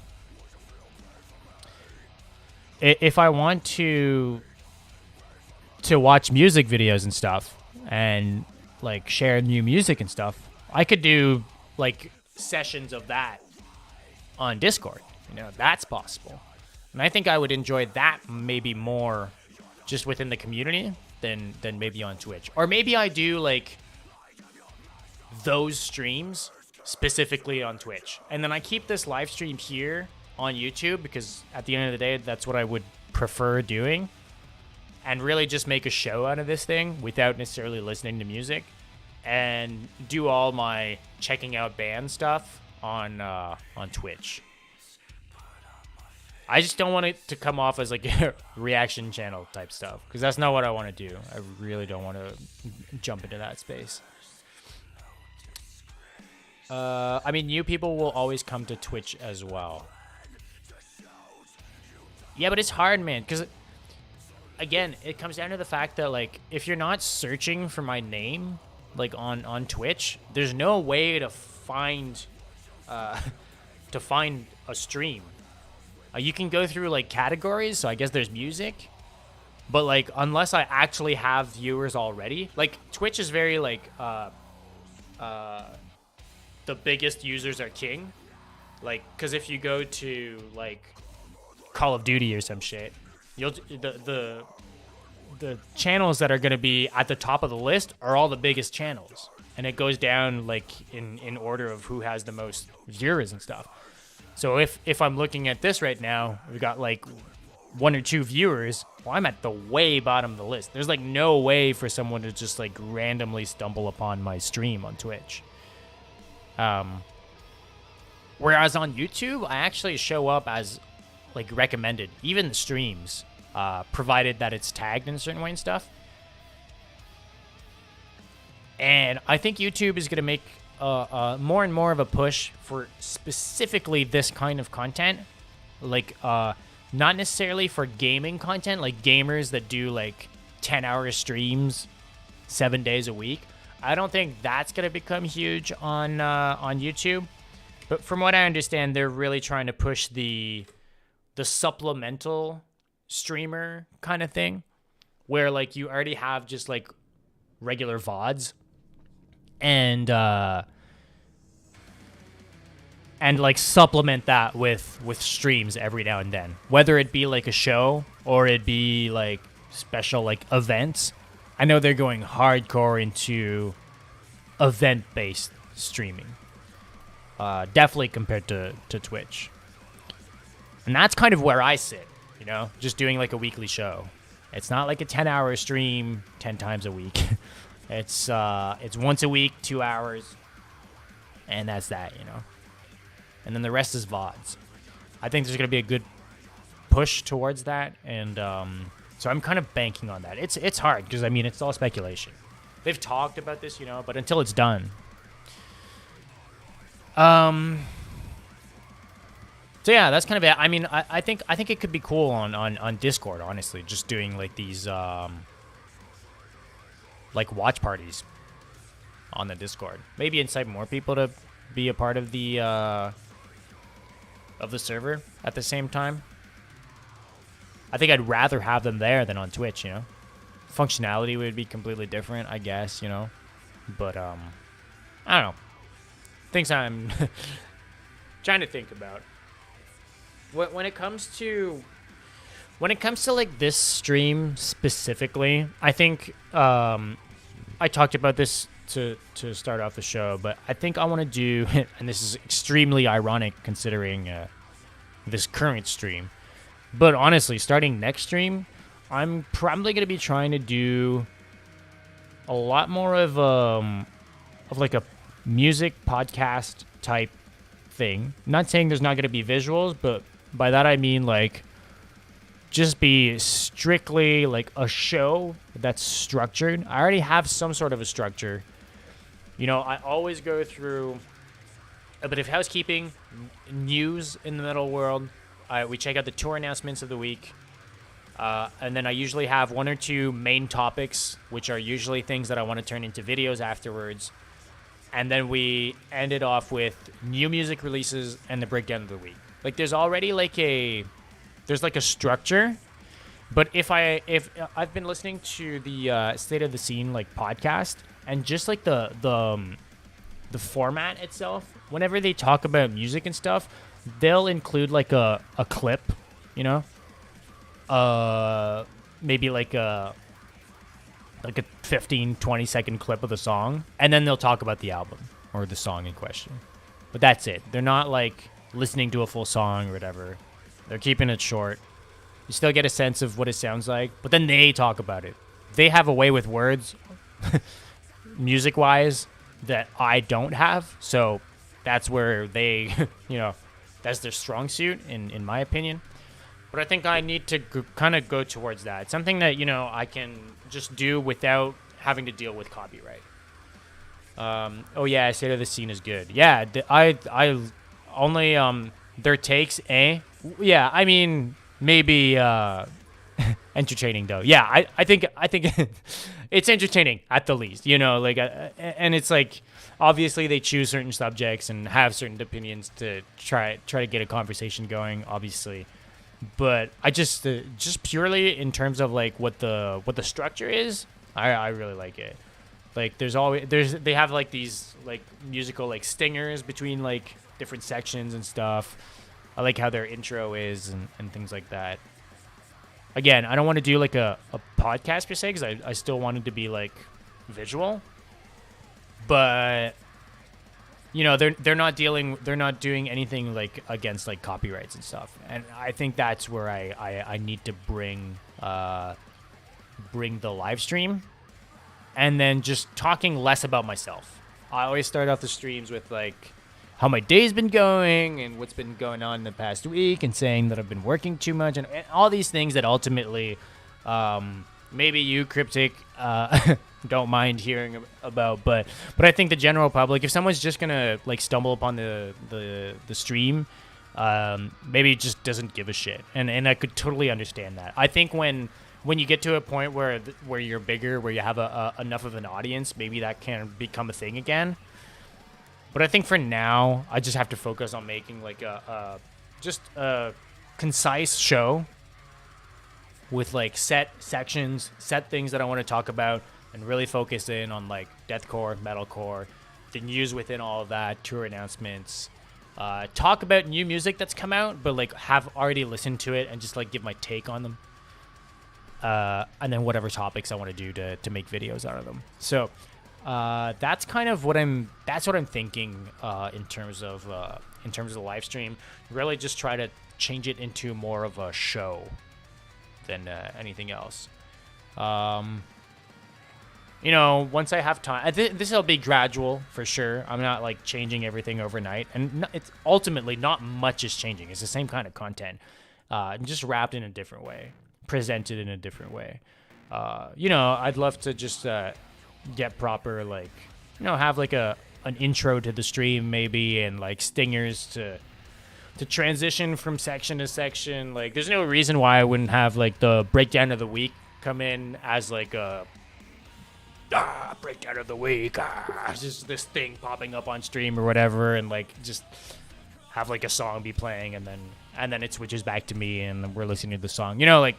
If I want to watch music videos and stuff, and like share new music and stuff, I could do like sessions of that on Discord. You know, that's possible. And I think I would enjoy that maybe more just within the community than maybe on Twitch. Or maybe I do like those streams specifically on Twitch. And then I keep this live stream here on YouTube because at the end of the day, that's what I would prefer doing. And really just make a show out of this thing without necessarily listening to music. And do all my checking out band stuff on Twitch. I just don't want it to come off as like a reaction channel type stuff because that's not what I want to do. I really don't want to jump into that space. I mean, new people will always come to Twitch as well. Yeah, but it's hard, man, because again, it comes down to the fact that like if you're not searching for my name like on Twitch, there's no way to find a stream. You can go through like categories, so I guess there's music, but like unless I actually have viewers already, like Twitch is very like the biggest users are king, like because if you go to like Call of Duty or some shit, you'll the channels that are going to be at the top of the list are all the biggest channels, and it goes down like in order of who has the most viewers and stuff. So if I'm looking at this right now, we've got like 1 or 2 viewers. Well, I'm at the way bottom of the list. There's like no way for someone to just like randomly stumble upon my stream on Twitch. Whereas on YouTube, I actually show up as like recommended, even the streams, provided that it's tagged in a certain way and stuff. And I think YouTube is going to make more and more of a push for specifically this kind of content, like not necessarily for gaming content, like gamers that do like 10-hour streams 7 days a week. I don't think that's gonna become huge on YouTube, but from what I understand, they're really trying to push the supplemental streamer kind of thing, where like you already have just like regular VODs. And like supplement that with streams every now and then, whether it be like a show or it be like special like events. I know they're going hardcore into event-based streaming, definitely compared to Twitch. And that's kind of where I sit, you know, just doing like a weekly show. It's not like a 10-hour stream 10 times a week. It's once a week, 2 hours, and that's that, you know. And then the rest is VODs. I think there's gonna be a good push towards that, and so I'm kind of banking on that. It's hard because I mean it's all speculation. They've talked about this, you know, but until it's done. So yeah, that's kind of it. I mean, I think it could be cool on Discord, honestly, just doing like these like watch parties on the Discord. Maybe incite more people to be a part of the server at the same time. I think I'd rather have them there than on Twitch, you know. Functionality would be completely different, I guess, you know. But I don't know. Things I'm trying to think about. When it comes to like this stream specifically, I think I talked about this to start off the show, but I think I want to do, and this is extremely ironic considering this current stream, but honestly, starting next stream, I'm probably going to be trying to do a lot more of like a music podcast type thing. Not saying there's not going to be visuals, but by that I mean like just be strictly like a show that's structured. I already have some sort of a structure. You know, I always go through a bit of housekeeping, news in the metal world. We check out the tour announcements of the week. And then I usually have one or two main topics, which are usually things that I want to turn into videos afterwards. And then we end it off with new music releases and the breakdown of the week. Like there's already like a structure. But if I've been listening to the State of the Scene like podcast, and just like the format itself, whenever they talk about music and stuff, they'll include like a clip, you know? Maybe like a 15, 20-second clip of the song, and then they'll talk about the album or the song in question. But that's it. They're not like listening to a full song or whatever. They're keeping it short. You still get a sense of what it sounds like, but then they talk about it. They have a way with words, music-wise, that I don't have, so that's where they, you know, that's their strong suit, in my opinion. But I think I need to kind of go towards that. It's something that, you know, I can just do without having to deal with copyright. Oh yeah, State of the Scene is good. Yeah, I only their takes, yeah, I mean maybe entertaining though. Yeah, I think it's entertaining at the least, you know, like and it's like obviously they choose certain subjects and have certain opinions to try to get a conversation going, obviously. But I just purely in terms of like what the structure is, I really like it. Like they have like these like musical like stingers between like different sections and stuff. I like how their intro is and things like that. Again, I don't want to do like a podcast per se because I still want it to be like visual. But you know, they're not doing anything like against like copyrights and stuff. And I think that's where I need to bring the live stream, and then just talking less about myself. I always start off the streams with like how my day's been going and what's been going on in the past week, and saying that I've been working too much and all these things that ultimately maybe you, Cryptic, don't mind hearing about, but I think the general public, if someone's just gonna like stumble upon the stream, maybe it just doesn't give a shit, and I could totally understand that. I think when you get to a point where you're bigger, where you have enough of an audience, maybe that can become a thing again. But I think for now, I just have to focus on making like just a concise show with like set sections, set things that I want to talk about, and really focus in on like deathcore, metalcore, the news within all of that, tour announcements, talk about new music that's come out, but like have already listened to it and just like give my take on them. And then whatever topics I want to do to make videos out of them. So that's kind of what I'm thinking in terms of the live stream. Really just try to change it into more of a show than anything else. You know, once I have time, this will be gradual for sure. I'm not like changing everything overnight, and it's ultimately not much is changing. It's the same kind of content, just wrapped in a different way, presented in a different way. You know, I'd love to just get proper, like, you know, have like an intro to the stream maybe, and like stingers to transition from section to section. Like, there's no reason why I wouldn't have like the breakdown of the week come in as like a breakdown of the week, just this thing popping up on stream or whatever, and like just have like a song be playing, and then it switches back to me and we're listening to the song. You know, like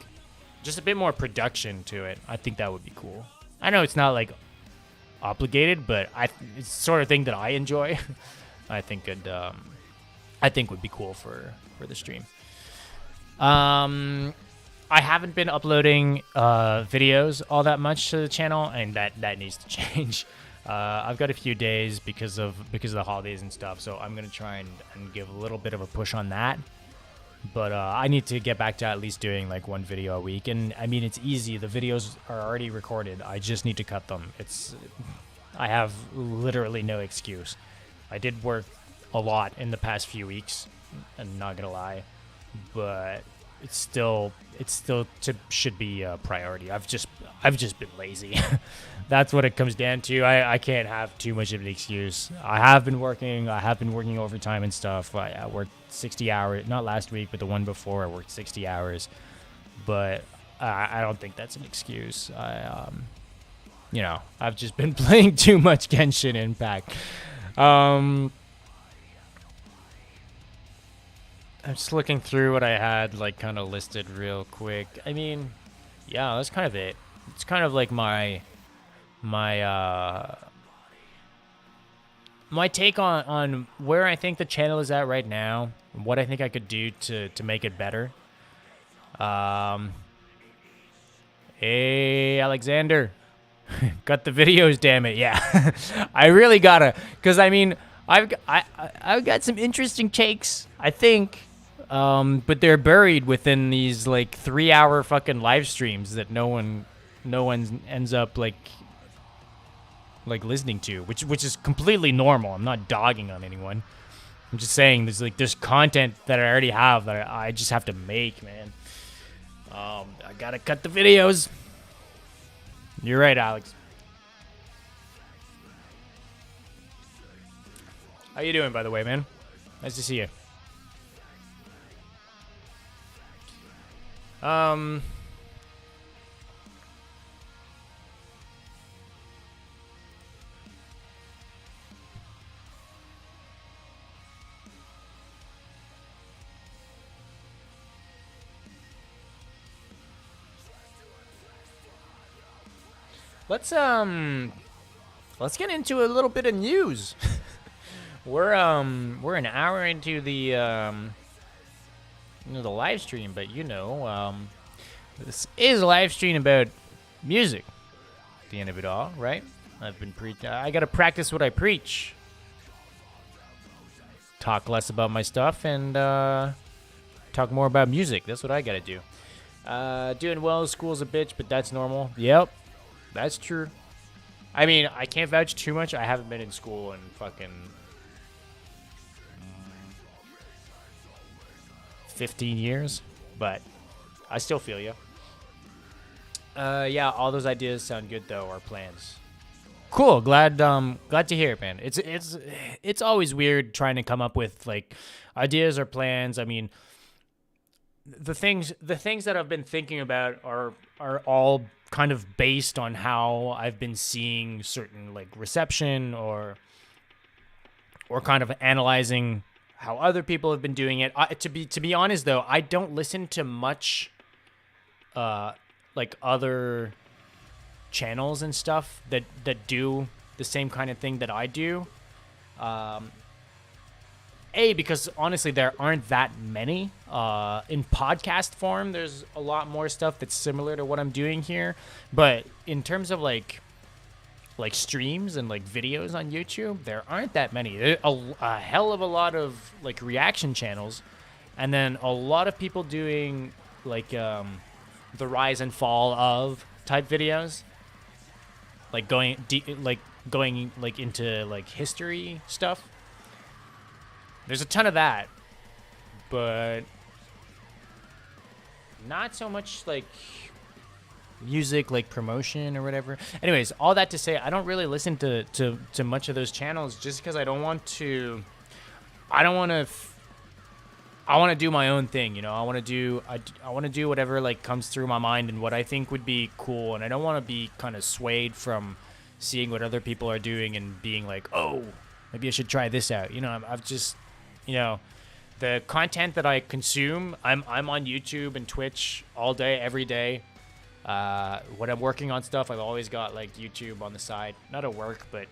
just a bit more production to it. I think that would be cool. I know it's not like obligated, but it's the sort of thing that I enjoy. I think would be cool for the stream. I haven't been uploading videos all that much to the channel, and that needs to change. I've got a few days because of the holidays and stuff, so I'm gonna try and give a little bit of a push on that. But I need to get back to at least doing like one video a week, and I mean, it's easy. The videos are already recorded. I just need to cut them. I have literally no excuse. I did work a lot in the past few weeks, I'm not gonna lie, but should be a priority. I've just been lazy. That's what it comes down to. I can't have too much of an excuse. I have been working overtime and stuff. I worked 60 hours, not last week, but the one before I worked 60 hours. But I don't think that's an excuse. I've just been playing too much Genshin Impact. I'm just looking through what I had like kind of listed real quick. I mean, yeah, that's kind of it. It's kind of like my take on where I think the channel is at right now, what I think I could do to make it better. Hey, Alexander. Got the videos, damn it. Yeah. I really gotta, because I mean, I've got some interesting takes, I think, but they're buried within these like 3-hour fucking live streams that no one ends up like listening to, which is completely normal. I'm not dogging on anyone. I'm just saying there's content that I already have that I just have to make, man. I gotta cut the videos. You're right, Alex. How you doing, by the way, man? Nice to see you. Let's get into a little bit of news. We're an hour into the the live stream, but this is a live stream about music. At the end of it all, right? I've been preaching. I gotta practice what I preach. Talk less about my stuff and talk more about music. That's what I gotta do. Doing well. School's a bitch, but that's normal. Yep. That's true. I mean, I can't vouch too much. I haven't been in school in fucking 15 years, but I still feel you. Yeah, all those ideas sound good though. Our plans. Cool. Glad to hear it, man. It's always weird trying to come up with like ideas or plans. I mean, the things that I've been thinking about are all kind of based on how I've been seeing certain like reception or kind of analyzing how other people have been doing it. To be honest though, I don't listen to much like other channels and stuff that do the same kind of thing that I do. Because honestly, there aren't that many. In podcast form, there's a lot more stuff that's similar to what I'm doing here. But in terms of like streams and like videos on YouTube, there aren't that many. There's a hell of a lot of like reaction channels, and then a lot of people doing like the rise and fall of type videos, like going into like history stuff. There's a ton of that, but not so much like music, like promotion or whatever. Anyways, all that to say, I don't really listen to much of those channels just because I want to do my own thing, I want to do whatever like comes through my mind and what I think would be cool, and I don't want to be kind of swayed from seeing what other people are doing and being like, oh, maybe I should try this out. I've just the content that I consume, I'm on YouTube and Twitch all day, every day. When I'm working on stuff, I've always got like YouTube on the side, not at work, but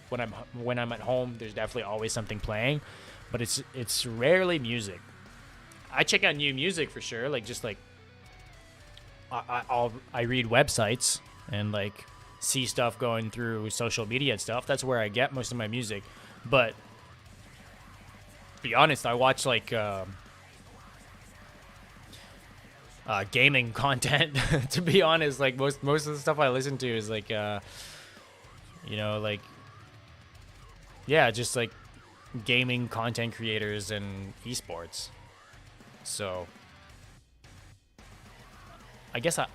when I'm at home, there's definitely always something playing, but it's rarely music. I check out new music for sure, like just like I read websites and like see stuff going through social media and stuff. That's where I get most of my music, but be honest, I watch like gaming content. To be honest, like most of the stuff I listen to is like like just like gaming content creators and esports. So I guess I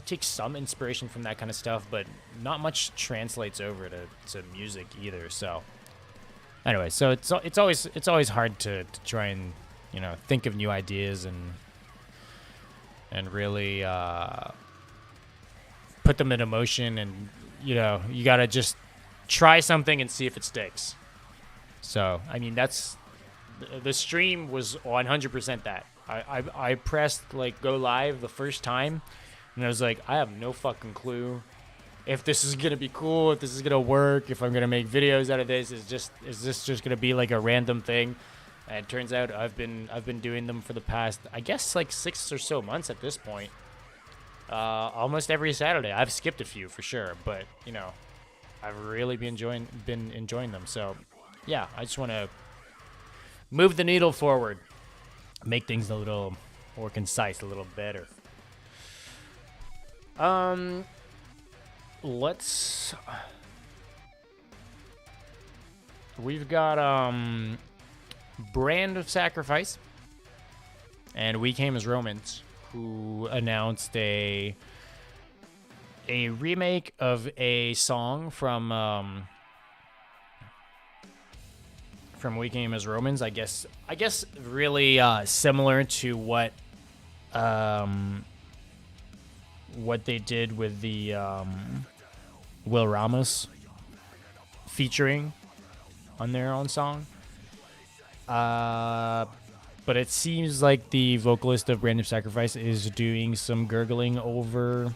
take some inspiration from that kind of stuff, but not much translates over to music either. So anyway, so it's always hard to try and think of new ideas and really put them into motion, and you gotta just try something and see if it sticks. So I mean, that's the stream was 100% that. I pressed like go live the first time, and I was like, I have no fucking clue if this is gonna be cool, if this is gonna work, if I'm gonna make videos out of this. Is this just gonna be like a random thing? And it turns out I've been doing them for the past, I guess, like 6 or so months at this point. Almost every Saturday. I've skipped a few for sure, but I've really been enjoying them. So yeah, I just want to move the needle forward, make things a little more concise, a little better. We've got Brand of Sacrifice and We Came as Romans, who announced a remake of a song from We Came as Romans. I guess really similar to what they did with the Will Ramos featuring on their own song. But it seems like the vocalist of Brand of Sacrifice is doing some gurgling over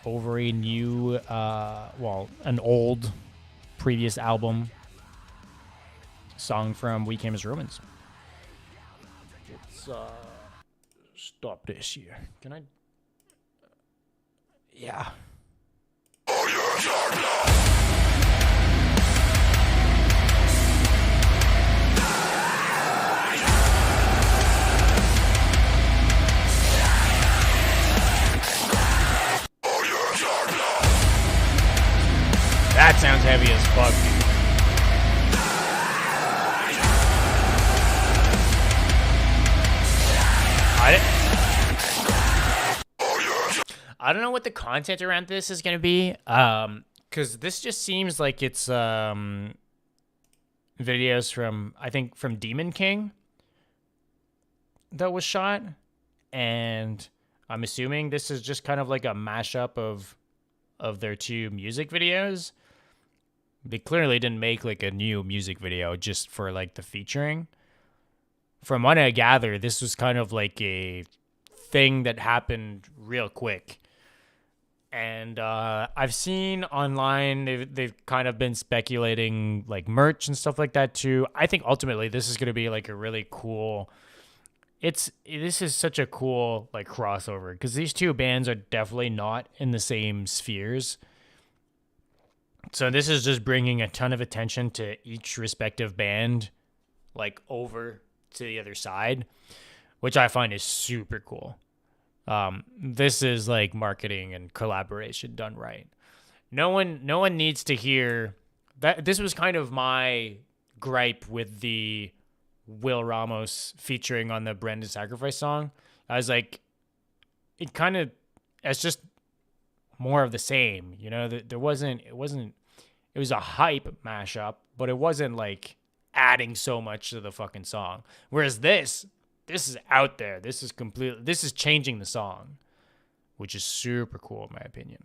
a new, an old previous album song from We Came as Romans. Let's stop this here. Can I? Yeah. That sounds heavy as fuck, dude. I don't know what the content around this is going to be, because this just seems like it's videos from Demon King that was shot, and I'm assuming this is just kind of like a mashup of their two music videos. They clearly didn't make like a new music video just for like the featuring. From what I gather, this was kind of like a thing that happened real quick. And I've seen online they've kind of been speculating like merch and stuff like that too. I think ultimately this is going to be like a really cool. This is such a cool like crossover, because these two bands are definitely not in the same spheres. So this is just bringing a ton of attention to each respective band, like over to the other side, which I find is super cool. This is like marketing and collaboration done right. No one needs to hear that. This was kind of my gripe with the Will Ramos featuring on the Brand of Sacrifice song. I was like, it's just more of the same, it was a hype mashup, but it wasn't like adding so much to the fucking song. Whereas this is out there. This is changing the song, which is super cool in my opinion.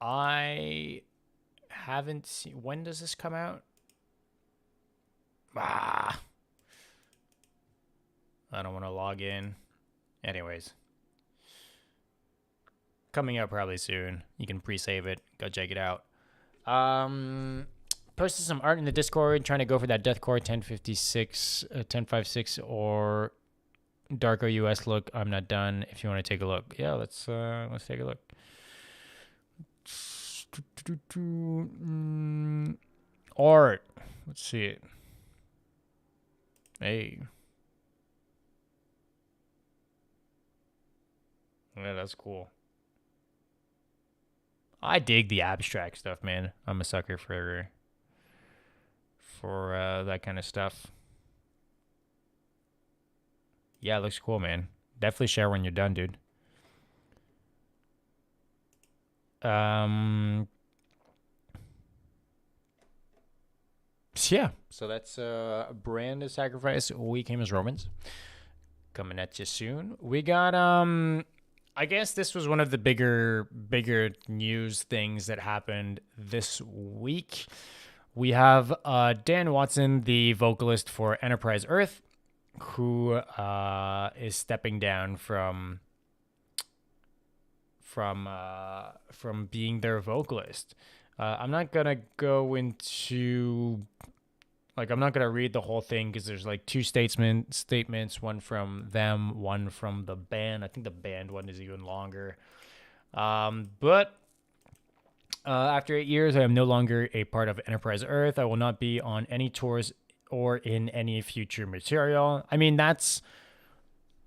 I haven't seen, when does this come out? I don't want to log in. Anyways, coming up probably soon. You can pre-save it. Go check it out. Posted some art in the Discord, trying to go for that deathcore 1056 or Darko US look. I'm not done. If you want to take a look, yeah, let's take a look. Art. Let's see it. Hey. Yeah, that's cool. I dig the abstract stuff, man. I'm a sucker for that kind of stuff. Yeah, it looks cool, man. Definitely share when you're done, dude. Yeah. So that's Brand of Sacrifice. We Came as Romans. Coming at you soon. We got I guess this was one of the bigger news things that happened this week. We have Dan Watson, the vocalist for Enterprise Earth, who is stepping down from being their vocalist. I'm not gonna go into I'm not gonna read the whole thing because there's like two statements, one from them, one from the band. I think the band one is even longer. But after 8 years, I am no longer a part of Enterprise Earth. I will not be on any tours or in any future material. I mean, that's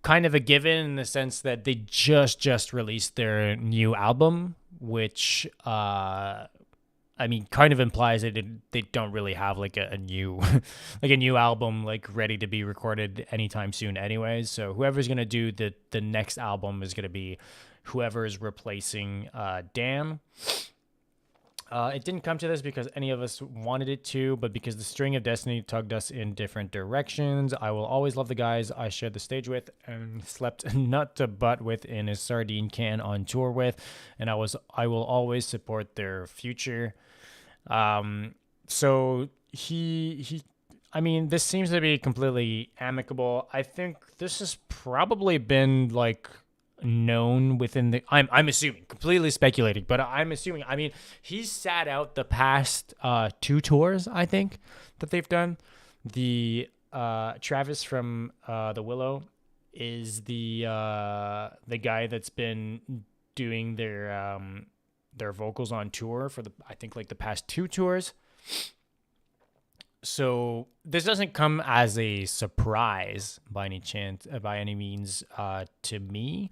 kind of a given in the sense that they just released their new album, which I mean, kind of implies that they don't really have like a new like a new album like ready to be recorded anytime soon anyways. So whoever's going to do the next album is going to be whoever is replacing Dan. It didn't come to this because any of us wanted it to, but because the string of destiny tugged us in different directions. I will always love the guys I shared the stage with and slept nut to butt with in a sardine can on tour with, and I will always support their future. So I mean, this seems to be completely amicable. I think this has probably been like known within the I'm assuming, completely speculating, but I'm assuming, I mean, he's sat out the past 2 tours, I think, that they've done. The Travis from the Willow is the guy that's been doing their vocals on tour for I think like the past 2 tours. So this doesn't come as a surprise by any means to me.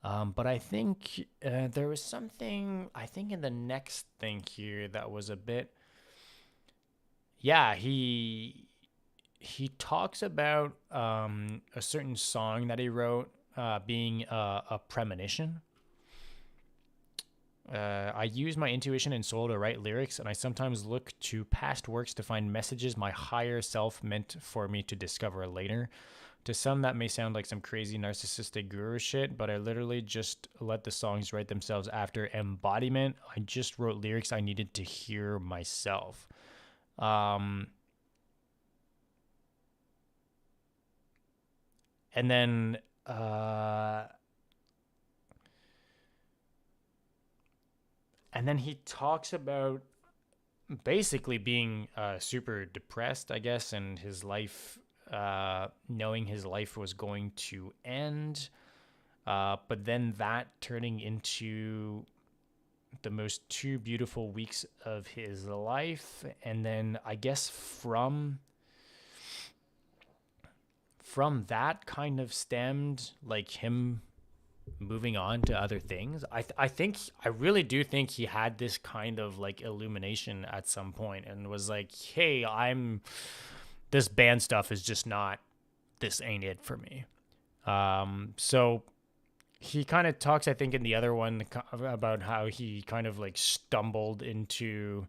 But I think there was something, I think in the next thing here that was a bit, yeah, he talks about a certain song that he wrote being a premonition. I use my intuition and soul to write lyrics, and I sometimes look to past works to find messages my higher self meant for me to discover later. To some, that may sound like some crazy narcissistic guru shit, but I literally just let the songs write themselves after embodiment. I just wrote lyrics I needed to hear myself. And then he talks about basically being super depressed, I guess, and his life, knowing his life was going to end, but then that turning into the most 2 beautiful weeks of his life. And then I guess from that kind of stemmed like him moving on to other things. I really do think he had this kind of like illumination at some point and was like, hey, this band stuff is just not, this ain't it for me. So he kind of talks, I think in the other one, about how he kind of like stumbled into,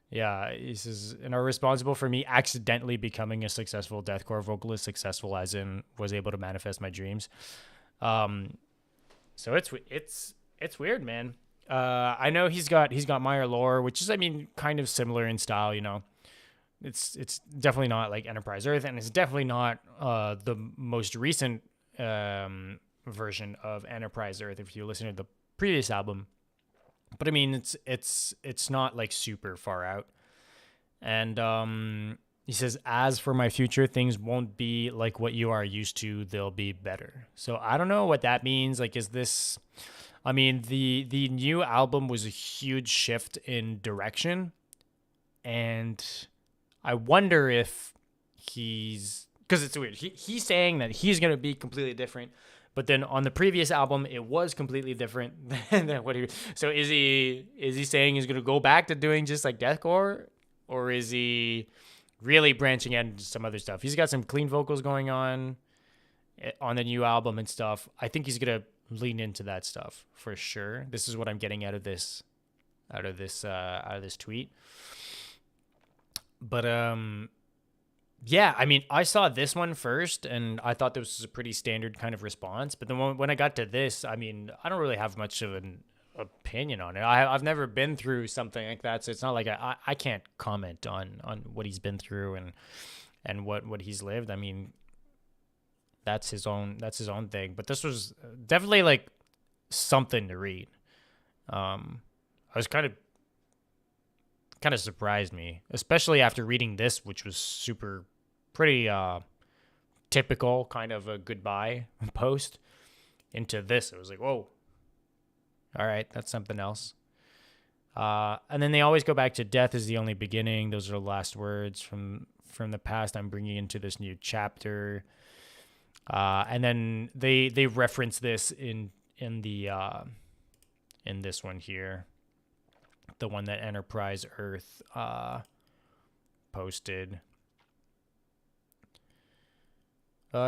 he says, and are responsible for me accidentally becoming a successful deathcore vocalist, successful as in was able to manifest my dreams. So it's weird, man. I know he's got Meyer Lore, which is, I mean, kind of similar in style, you know. It's definitely not like Enterprise Earth, and it's definitely not the most recent version of Enterprise Earth if you listen to the previous album. But I mean, it's not like super far out. And he says, as for my future, things won't be like what you are used to. They'll be better. So I don't know what that means. Like, is this, I mean, the new album was a huge shift in direction. And I wonder if because it's weird. He's saying that he's going to be completely different. But then on the previous album, it was completely different than what so is he saying he's going to go back to doing just like deathcore? Or is he really branching out into some other stuff? He's got some clean vocals going on. on the new album and stuff. I think he's gonna lean into that stuff for sure. This is what I'm getting out of this tweet. But yeah, I mean, I saw this one first, and I thought this was a pretty standard kind of response. But then when I got to this, I mean, I don't really have much of an opinion on it. I've never been through something like that, so it's not like I can't comment on what he's been through and what he's lived. I mean, that's his own thing. But this was definitely like something to read. I was kind of surprised me, especially after reading this, which was pretty typical kind of a goodbye post, into this. It was like, whoa, all right, that's something else. And then they always go back to death is the only beginning. Those are the last words from the past I'm bringing into this new chapter. And then they reference this in this one here, the one that Enterprise Earth posted.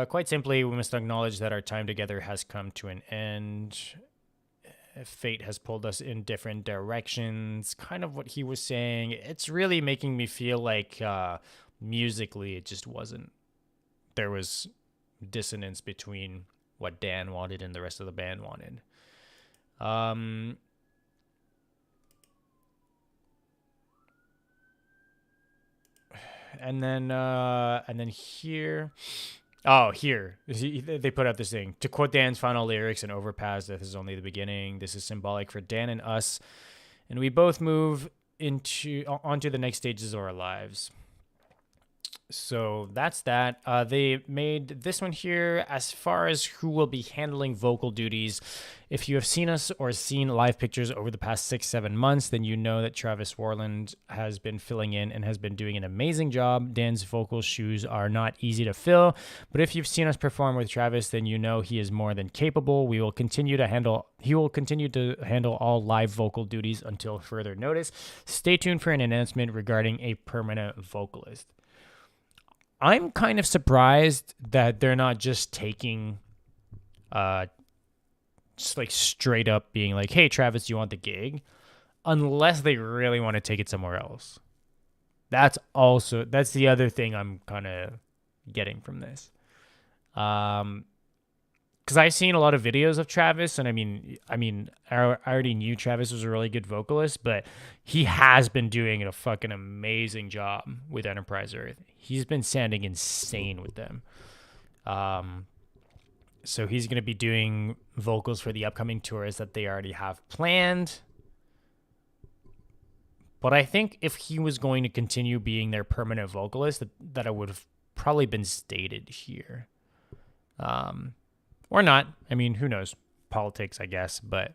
Quite simply, we must acknowledge that our time together has come to an end. Fate has pulled us in different directions. Kind of what he was saying. It's really making me feel like musically it just wasn't. There was dissonance between what Dan wanted and the rest of the band wanted. And then here. Oh, here. They put out this thing. To quote Dan's final lyrics in Overpass, death is only the beginning. This is symbolic for Dan and us, and we both move onto the next stages of our lives. So that's that. They made this one here as far as who will be handling vocal duties. If you have seen us or seen live pictures over the past 6-7 months, then you know that Travis Warland has been filling in and has been doing an amazing job. Dan's vocal shoes are not easy to fill, but if you've seen us perform with Travis, then you know he is more than capable. He will continue to handle all live vocal duties until further notice. Stay tuned for an announcement regarding a permanent vocalist. I'm kind of surprised that they're not just taking, just like straight up being like, hey, Travis, do you want the gig? Unless they really want to take it somewhere else. That's the other thing I'm kind of getting from this. Because I've seen a lot of videos of Travis, and I mean, I already knew Travis was a really good vocalist, but he has been doing a fucking amazing job with Enterprise Earth. He's been sounding insane with them. So he's going to be doing vocals for the upcoming tours that they already have planned. But I think if he was going to continue being their permanent vocalist, that it would have probably been stated here. Or not. I mean, who knows? Politics, I guess. But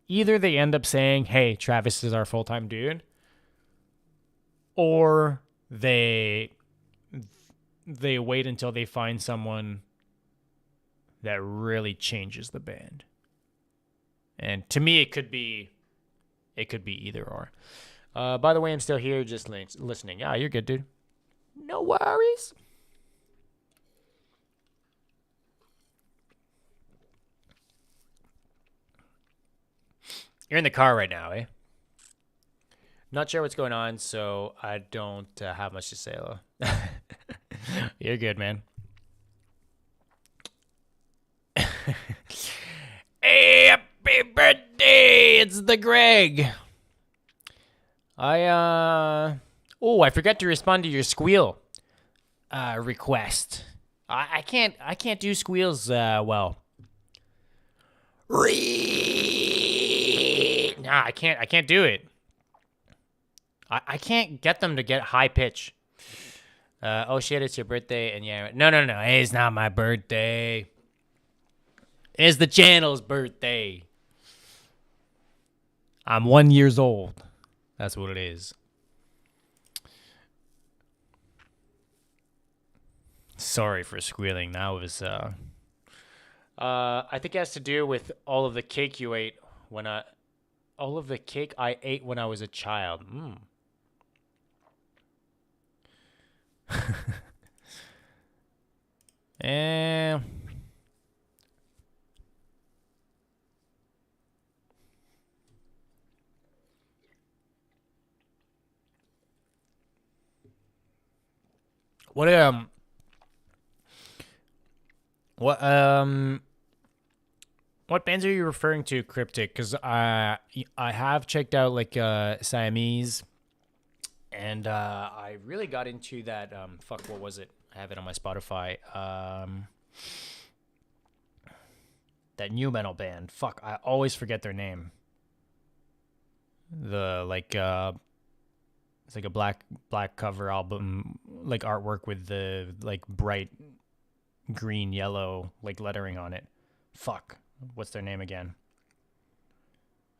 either they end up saying, hey, Travis is our full-time dude, or they wait until they find someone that really changes the band. And to me, it could be either or. By the way, I'm still here just listening. Yeah, you're good, dude. No worries. You're in the car right now, eh? Not sure what's going on, so I don't have much to say, though. You're good, man. Hey, happy birthday! It's the Greg. I forgot to respond to your squeal request. I can't do squeals well. Nah, I can't do it. I can't get them to get high pitch. Oh shit, it's your birthday, and yeah, no, it's not my birthday. It's the channel's birthday. I'm 1 year old. That's what it is. Sorry for squealing. That was I think it has to do with all of the cake you ate all of the cake I ate when I was a child. Eh. What what um what bands are you referring to, Cryptic? Because I have checked out like Siamese, and I really got into that. Fuck, what was it? I have it on my Spotify. That new metal band. Fuck, I always forget their name. The like it's like a black cover album, like artwork with the like bright green yellow like lettering on it. Fuck, what's their name again?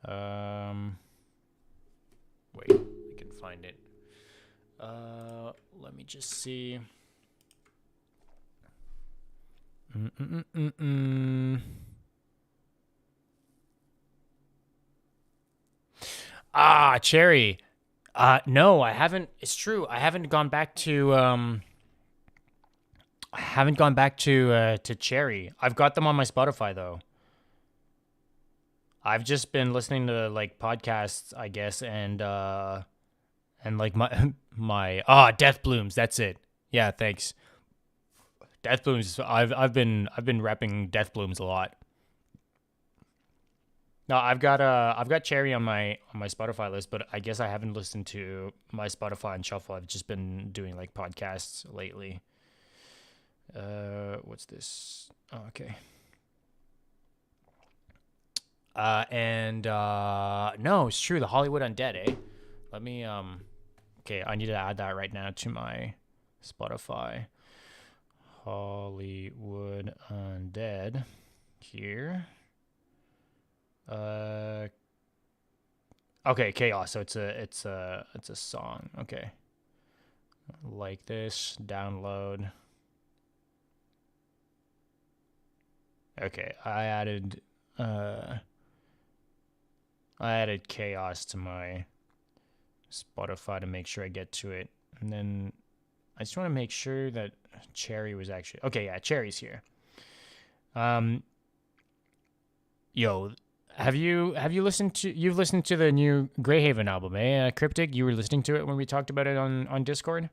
Wait, I can find it. Let me just see. Ah, Cherry. No, I haven't. It's true. I haven't gone back to to Cherry. I've got them on my Spotify though. I've just been listening to like podcasts, I guess, and like my Death Blooms. That's it. Yeah, thanks. Death Blooms. I've been rapping Death Blooms a lot. No, I've got Cherry on my Spotify list, but I guess I haven't listened to my Spotify and shuffle. I've just been doing like podcasts lately. What's this? Oh, okay. And no, it's true. The Hollywood Undead, eh? Let me Okay, I need to add that right now to my Spotify. Hollywood Undead here. Okay, Chaos. So it's a song. Okay. Like this, download. Okay, I added Chaos to my Spotify to make sure I get to it. And then I just want to make sure that Cherry was actually okay. Yeah, Cherry's here. Yo, have you listened to you've listened to the new Greyhaven album, eh? Cryptic, you were listening to it when we talked about it on Discord.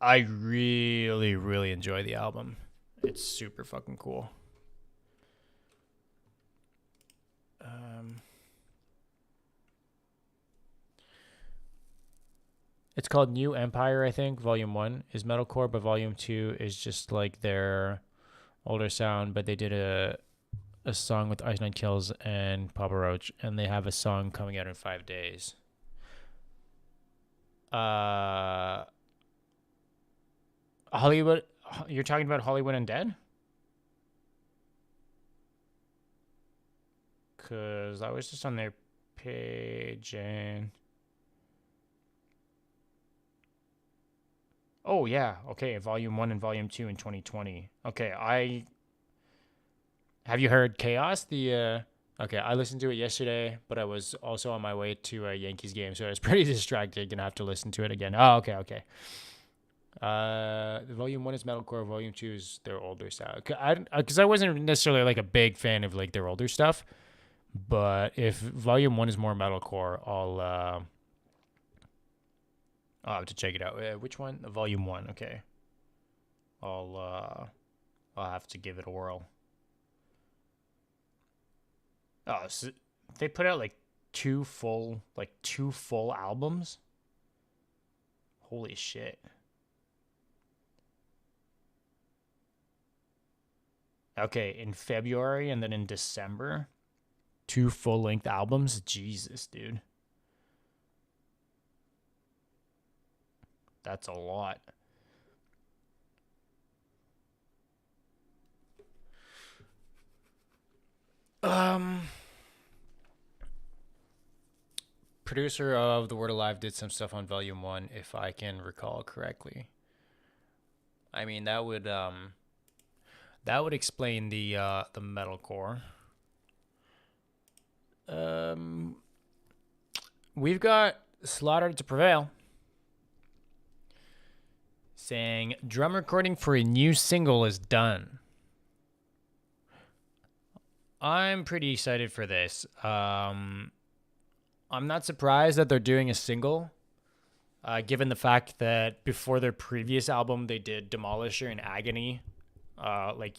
I really really enjoy the album. It's super fucking cool. Um, it's called New Empire, I think. Volume 1 is metalcore, but Volume 2 is just like their older sound, but they did a song with Ice Nine Kills and Papa Roach, and they have a song coming out in 5 days. Uh, Hollywood. You're talking about Hollywood Undead? Cause I was just on their page and. Oh yeah, okay. Volume 1 and Volume 2 in 2020. Okay, I have you heard Chaos? Okay, I listened to it yesterday, but I was also on my way to a Yankees game, so I was pretty distracted. Gonna have to listen to it again. Oh, okay, okay. Volume 1 is metalcore. Volume 2 is their older style. Because I wasn't necessarily like a big fan of like their older stuff, but if Volume 1 is more metalcore, I'll have to check it out. Which one? Volume 1. Okay. I'll have to give it a whirl. Oh, so they put out like two full albums. Holy shit. Okay, in February and then in December, two full-length albums. Jesus, dude. That's a lot. Um Producer of The Word Alive did some stuff on Volume 1 if I can recall correctly. I mean, that would explain the metalcore. Um, we've got Slaughter to Prevail. saying drum recording for a new single is done. I'm pretty excited for this. I'm not surprised that they're doing a single, given the fact that before their previous album, they did Demolisher and Agony, like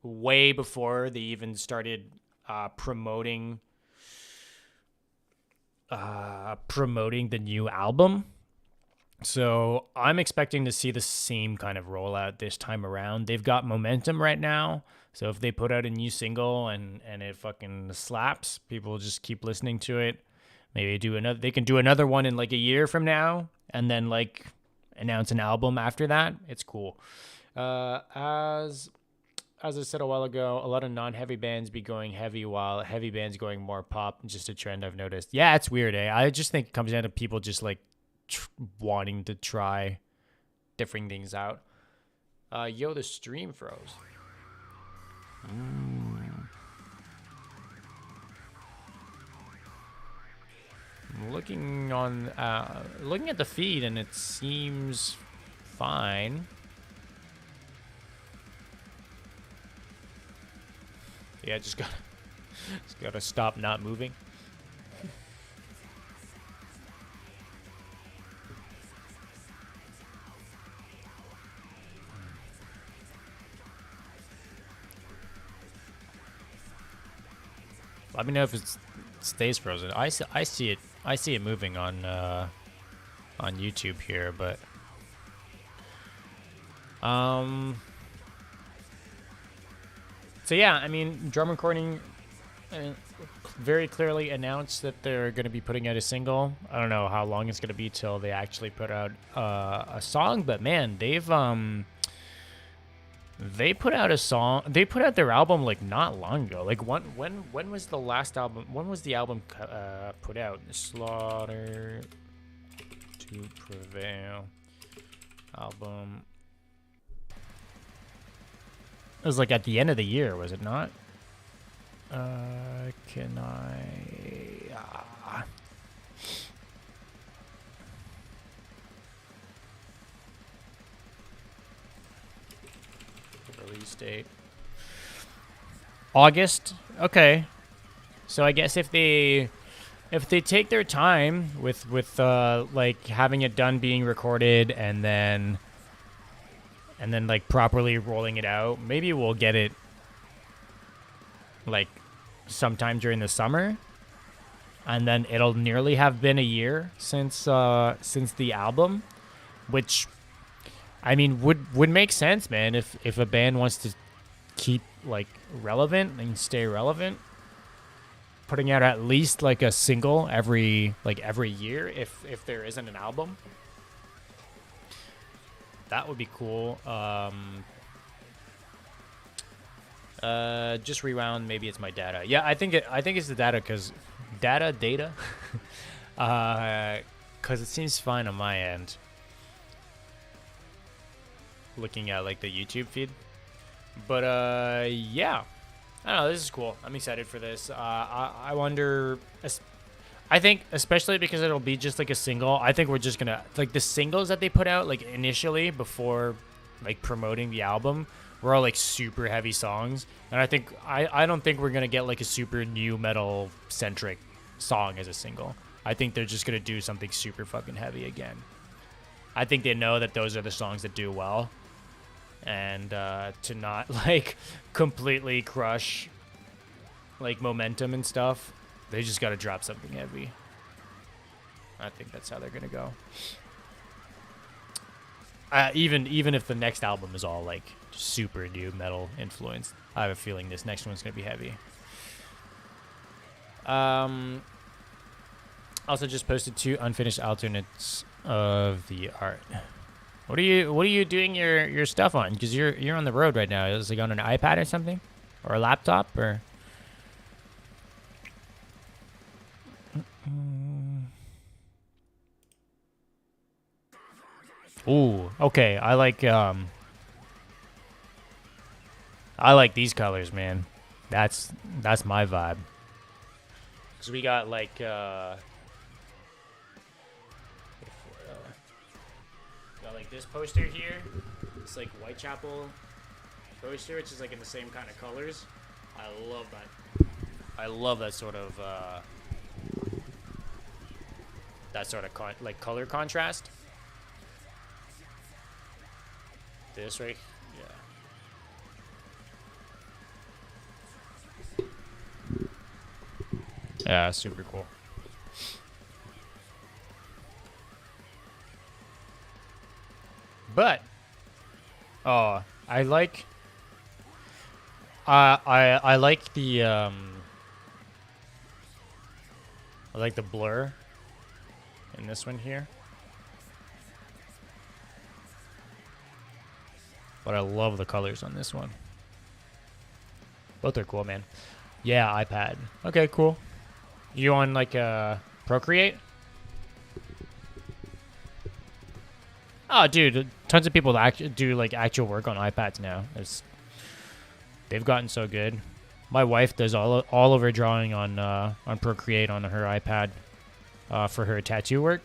way before they even started promoting the new album. So I'm expecting to see the same kind of rollout this time around. They've got momentum right now. So if they put out a new single and it fucking slaps, people will just keep listening to it. Maybe they can do another one in like a year from now and then like announce an album after that. It's cool. As I said a while ago, a lot of non-heavy bands be going heavy while heavy bands going more pop. Just a trend I've noticed. Yeah, it's weird, eh? I just think it comes down to people just like wanting to try different things out. Yo, the stream froze. Looking at the feed and it seems fine. Yeah, just gotta stop not moving. Let me know if it stays frozen. I see it moving on YouTube here, but so yeah, I mean, drum recording very clearly announced that they're going to be putting out a single. I don't know how long it's going to be till they actually put out a song, but man, they put out a song. They put out their album like not long ago. Like when was the last album? When was the album put out? Slaughter to Prevail album. It was like at the end of the year, was it not? Can I? Release date. August. Okay. So I guess if they take their time with like having it done, being recorded, and then like properly rolling it out, maybe we'll get it like sometime during the summer, and then it'll nearly have been a year since the album, which I mean would make sense, man. If a band wants to keep like relevant and stay relevant, putting out at least like a single every year, if there isn't an album, that would be cool. Just rewound. Maybe it's my data. Yeah, I think it's the data because data. Because it seems fine on my end. Looking at like the YouTube feed, but yeah, I don't know. This is cool. I'm excited for this. I wonder. I think especially because it'll be just like a single. I think we're just gonna like the singles that they put out like initially before like promoting the album were all like super heavy songs, and I don't think we're gonna get like a super new metal centric song as a single. I think they're just gonna do something super fucking heavy again. I think they know that those are the songs that do well, and to not like completely crush like momentum and stuff, they just got to drop something heavy. I think that's how they're gonna go. Even if the next album is all like super new metal influenced, I have a feeling this next one's gonna be heavy. Also just posted 2 unfinished alternates of the art. What are you doing your stuff on? Because you're on the road right now. Is it on an iPad or something, or a laptop, or? Ooh, okay. I like these colors, man. That's my vibe. Cause we got like Got like this poster here. It's like Whitechapel poster, which is like in the same kind of colors. I love that. I love that sort of like color contrast. This right, yeah. Yeah, super cool. But, oh, I like. I like the I like the blur in this one here. But I love the colors on this one. Both are cool, man. Yeah, iPad. Okay, cool. You on like Procreate? Oh, dude, tons of people that do like actual work on iPads now. They've gotten so good. My wife does all of her drawing on Procreate on her iPad for her tattoo work.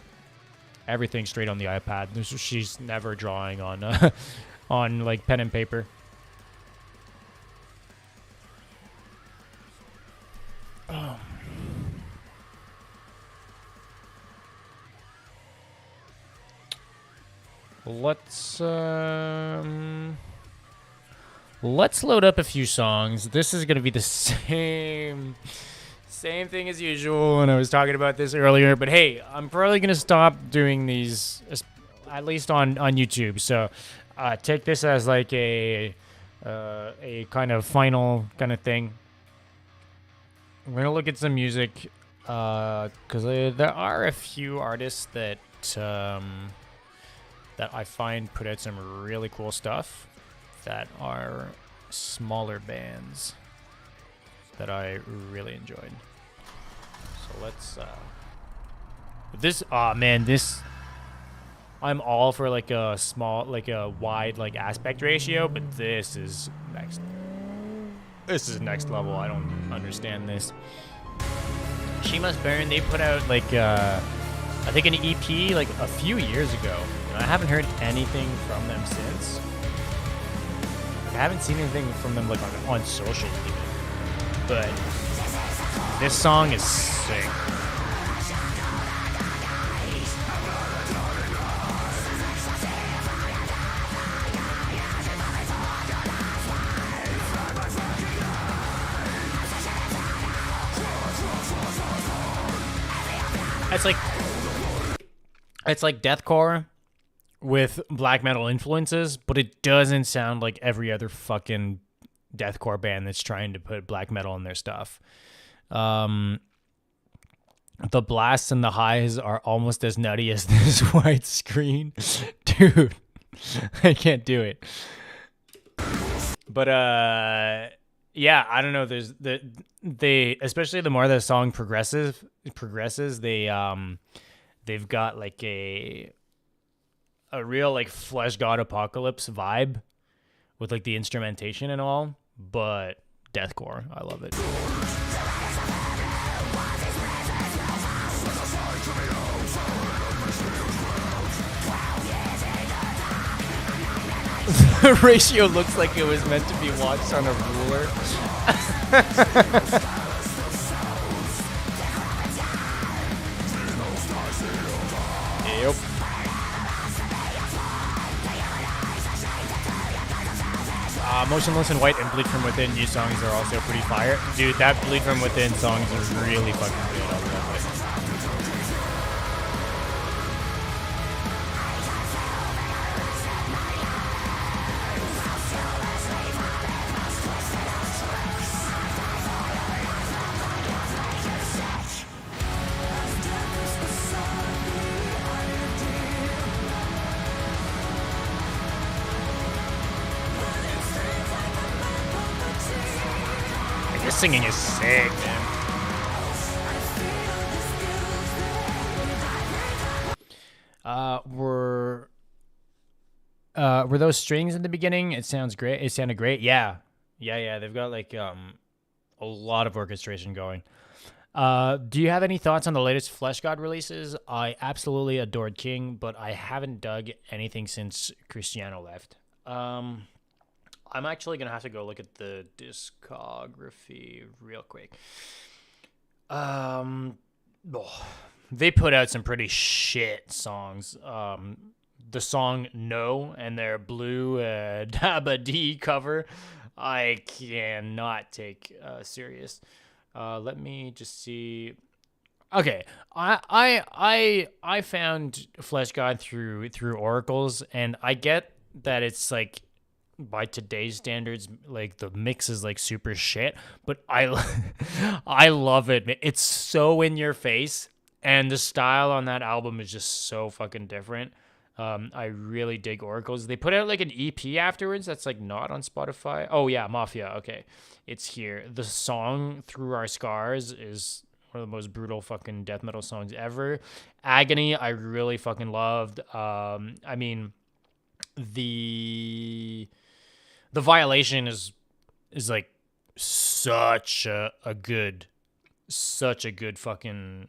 Everything straight on the iPad. She's never drawing on on like pen and paper. Oh. Let's load up a few songs. This is gonna be the same thing as usual when I was talking about this earlier. But hey, I'm probably gonna stop doing these, at least on YouTube. So take this as like a kind of final kind of thing. I'm gonna look at some music because there are a few artists that that I find put out some really cool stuff that are smaller bands that I really enjoyed. So let's this man, this I'm all for like a small, like a wide like aspect ratio, but this is next level. I don't understand this. She Must Burn, they put out like I think an EP like a few years ago, and I haven't heard anything from them since. I haven't seen anything from them like on social even. But this song is sick. It's like deathcore with black metal influences, but it doesn't sound like every other fucking deathcore band that's trying to put black metal in their stuff. The blasts and the highs are almost as nutty as this white screen. Dude, I can't do it. But yeah, I don't know. They especially the more the song progresses, they've got like a real like Flesh God Apocalypse vibe with like the instrumentation and all, but deathcore. I love it. The ratio looks like it was meant to be watched on a ruler. Yep. Motionless in White and Bleed From Within, new songs are also pretty fire. Dude, that Bleed From Within songs are really fucking good. I love it. Singing is sick, man. Were those strings in the beginning? It sounds great. It sounded great. Yeah. They've got like a lot of orchestration going. Do you have any thoughts on the latest Flesh God releases? I absolutely adored King, but I haven't dug anything since Cristiano left. Um, I'm actually gonna have to go look at the discography real quick. Um, oh, they put out some pretty shit songs. The song "No" and their blue Dabba D cover, I cannot take serious. Let me just see. Okay, I found Flesh God through oracles, and I get that it's like by today's standards, like the mix is like super shit, but I love it. It's so in your face, and the style on that album is just so fucking different. I really dig Oracles. They put out like an EP afterwards that's like not on Spotify. Oh yeah, Mafia. Okay, it's here. The song "Through Our Scars" is one of the most brutal fucking death metal songs ever. Agony, I really fucking loved. I mean, the the Violation is like such a good fucking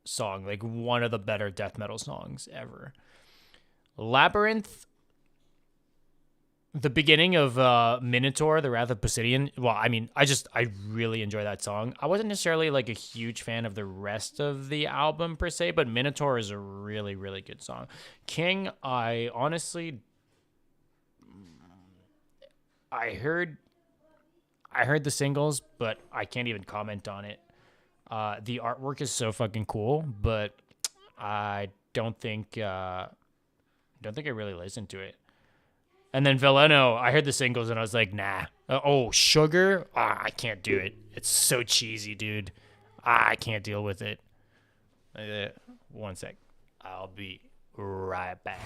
song. Like one of the better death metal songs ever. Labyrinth, the beginning of Minotaur, the Wrath of Poseidon. Well, I mean, I really enjoy that song. I wasn't necessarily like a huge fan of the rest of the album per se, but Minotaur is a really, really good song. King, I honestly I heard the singles, but I can't even comment on it. The artwork is so fucking cool, but I don't think I really listened to it. And then Veleno, I heard the singles and I was like, nah. Oh, Sugar? I can't do it. It's so cheesy, dude. I can't deal with it. One sec. I'll be right back.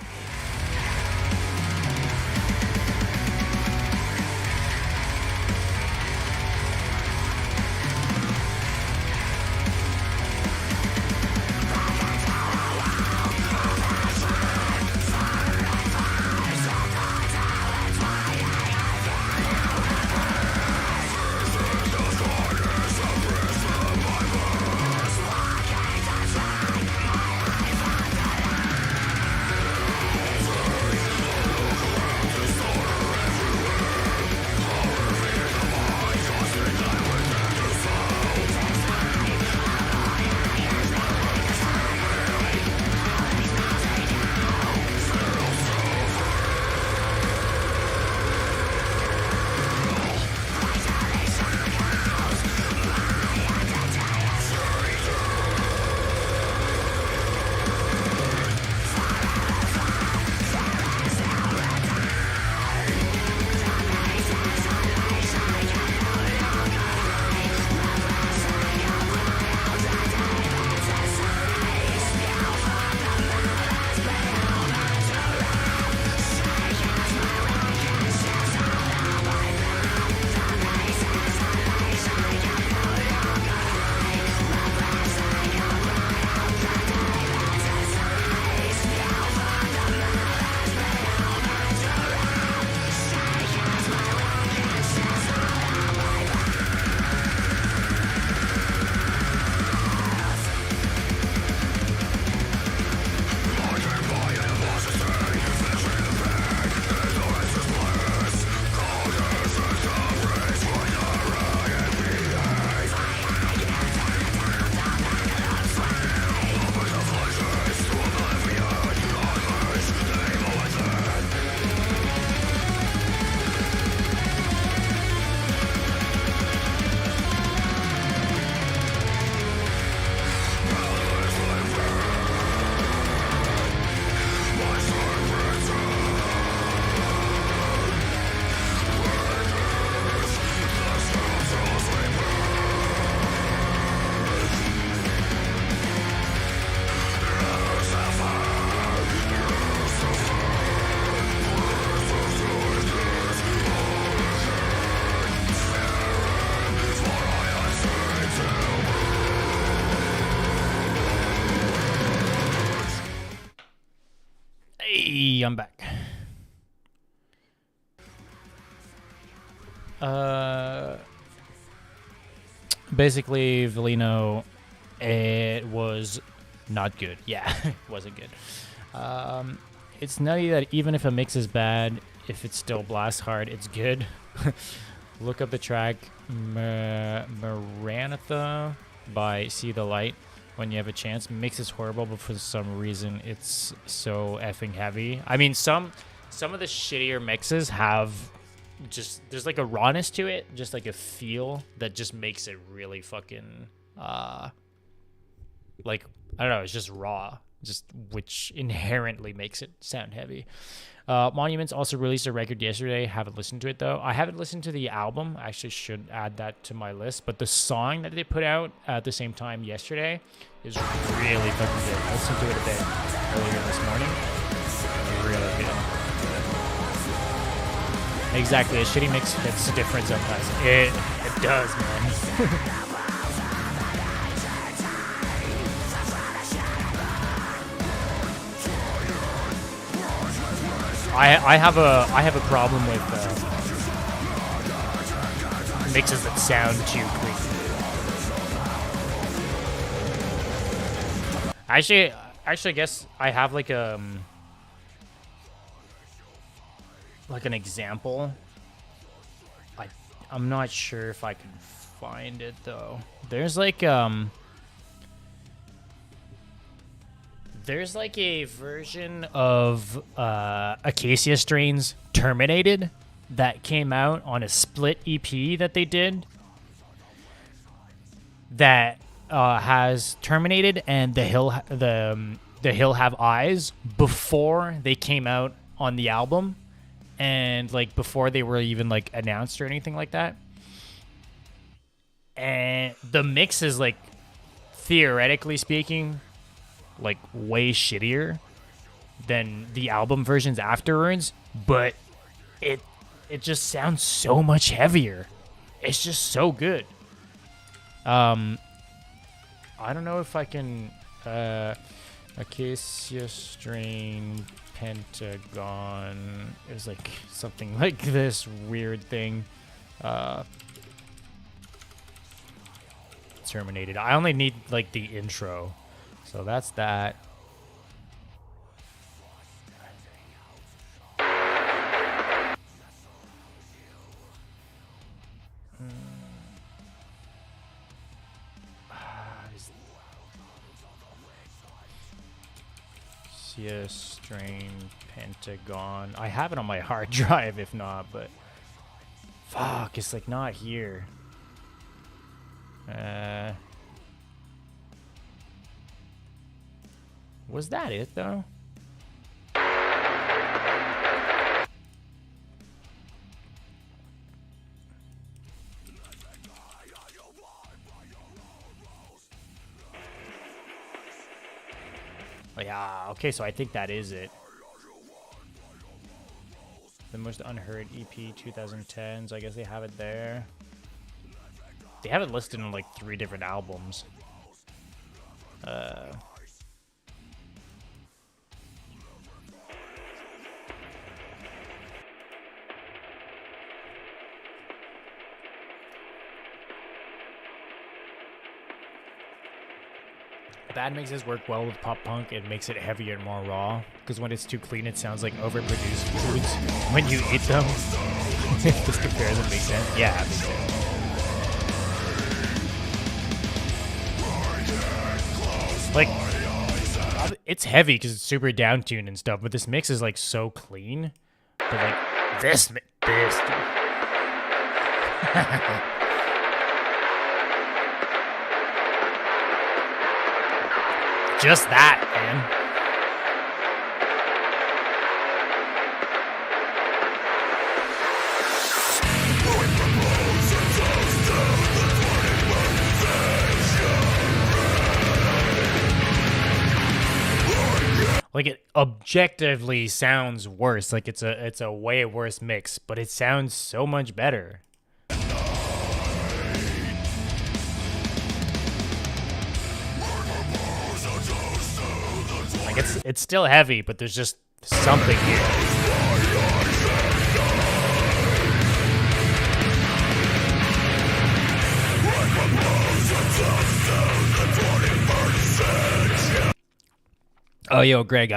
Hey, I'm back. basically, Velino, it was not good. Yeah, it wasn't good. It's nutty that even if a mix is bad, if it still blasts hard, it's good. Look up the track Maranatha by See the Light when you have a chance. Mix is horrible, but for some reason it's so effing heavy. I mean, some of the shittier mixes have just, there's like a rawness to it, just like a feel that just makes it really fucking like, I don't know, it's just raw, just, which inherently makes it sound heavy. Monuments also released a record yesterday. Haven't listened to it though. I haven't listened to the album. I actually should add that to my list. But the song that they put out at the same time yesterday is really fucking good. I listened to it a bit earlier this morning. Really good. Exactly. A shitty mix hits different sometimes. It does, man. I have a problem with mixes that sound too clean. Actually, I guess I have like an example. I'm not sure if I can find it though. There's like a version of Acacia Strain's Terminated that came out on a split EP that they did that has Terminated and The Hill Have Eyes before they came out on the album, and like before they were even like announced or anything like that. And the mix is like, theoretically speaking, like way shittier than the album versions afterwards, but it just sounds so much heavier. It's just so good. I don't know if I can Acacia Strain Pentagon. It was like something like this weird thing. Terminated. I only need like the intro. So that's that. Strain Pentagon. I have it on my hard drive if not, but fuck, it's like not here. Was that it though? Yeah, okay, so I think that is it. The Most Unheard EP 2010s, I guess they have it there. They have it listed in like 3 different albums. Bad mixes work well with pop punk. It makes it heavier and more raw. Because when it's too clean, it sounds like overproduced foods when you eat them. If this comparison makes sense. Yeah, it makes sense. Like, it's heavy because it's super down-tuned and stuff, but this mix is like so clean. But like, this. Just that, man. Like, it objectively sounds worse. Like, it's a way worse mix, but it sounds so much better. Like, it's still heavy, but there's just something here. Oh, yo, Greg,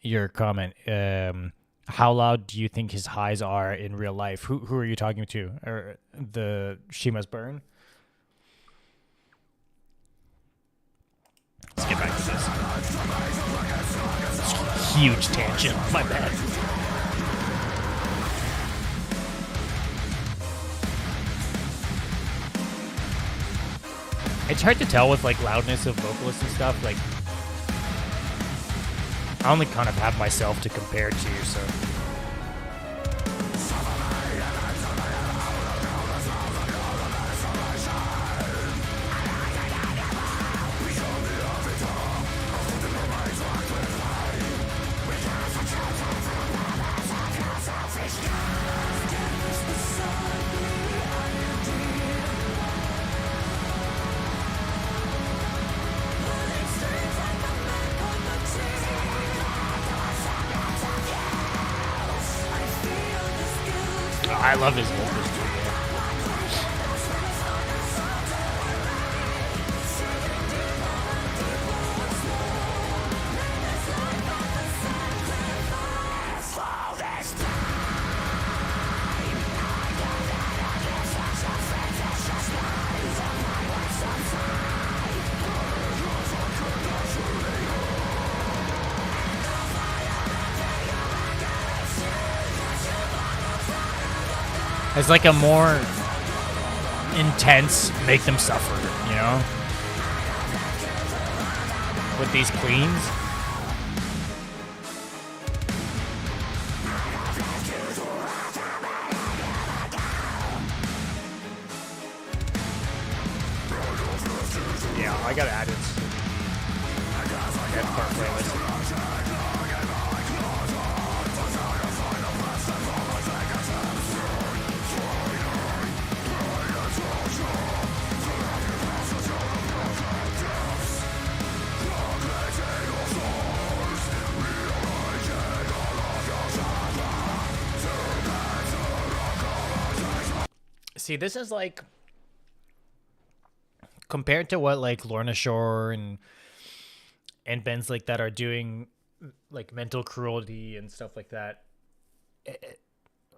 your comment. How loud do you think his highs are in real life? Who are you talking to? Or the She Must Burn? Let's get back to this. Huge tangent. My bad. It's hard to tell with like loudness of vocalists and stuff. Like, I only kind of have myself to compare to, so. I love his vocals too, man. It's like a more intense make them suffer, you know? With these cleans. Yeah, I gotta add it. That part playlist. See, this is like compared to what like Lorna Shore and bands like that are doing, like Mental Cruelty and stuff like that.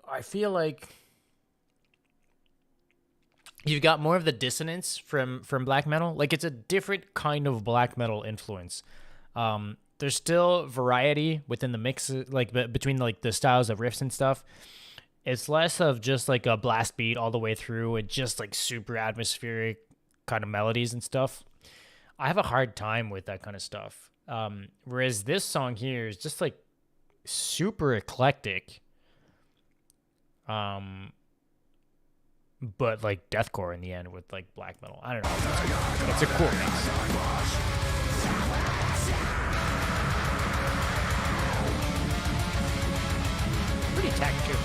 I feel like you've got more of the dissonance from black metal. Like, it's a different kind of black metal influence. There's still variety within the mix, like between like the styles of riffs and stuff. It's less of just like a blast beat all the way through and just like super atmospheric kind of melodies and stuff. I have a hard time with that kind of stuff. Whereas this song here is just like super eclectic. But like deathcore in the end with like black metal. I don't know. It's a cool mix. Pretty tacked too.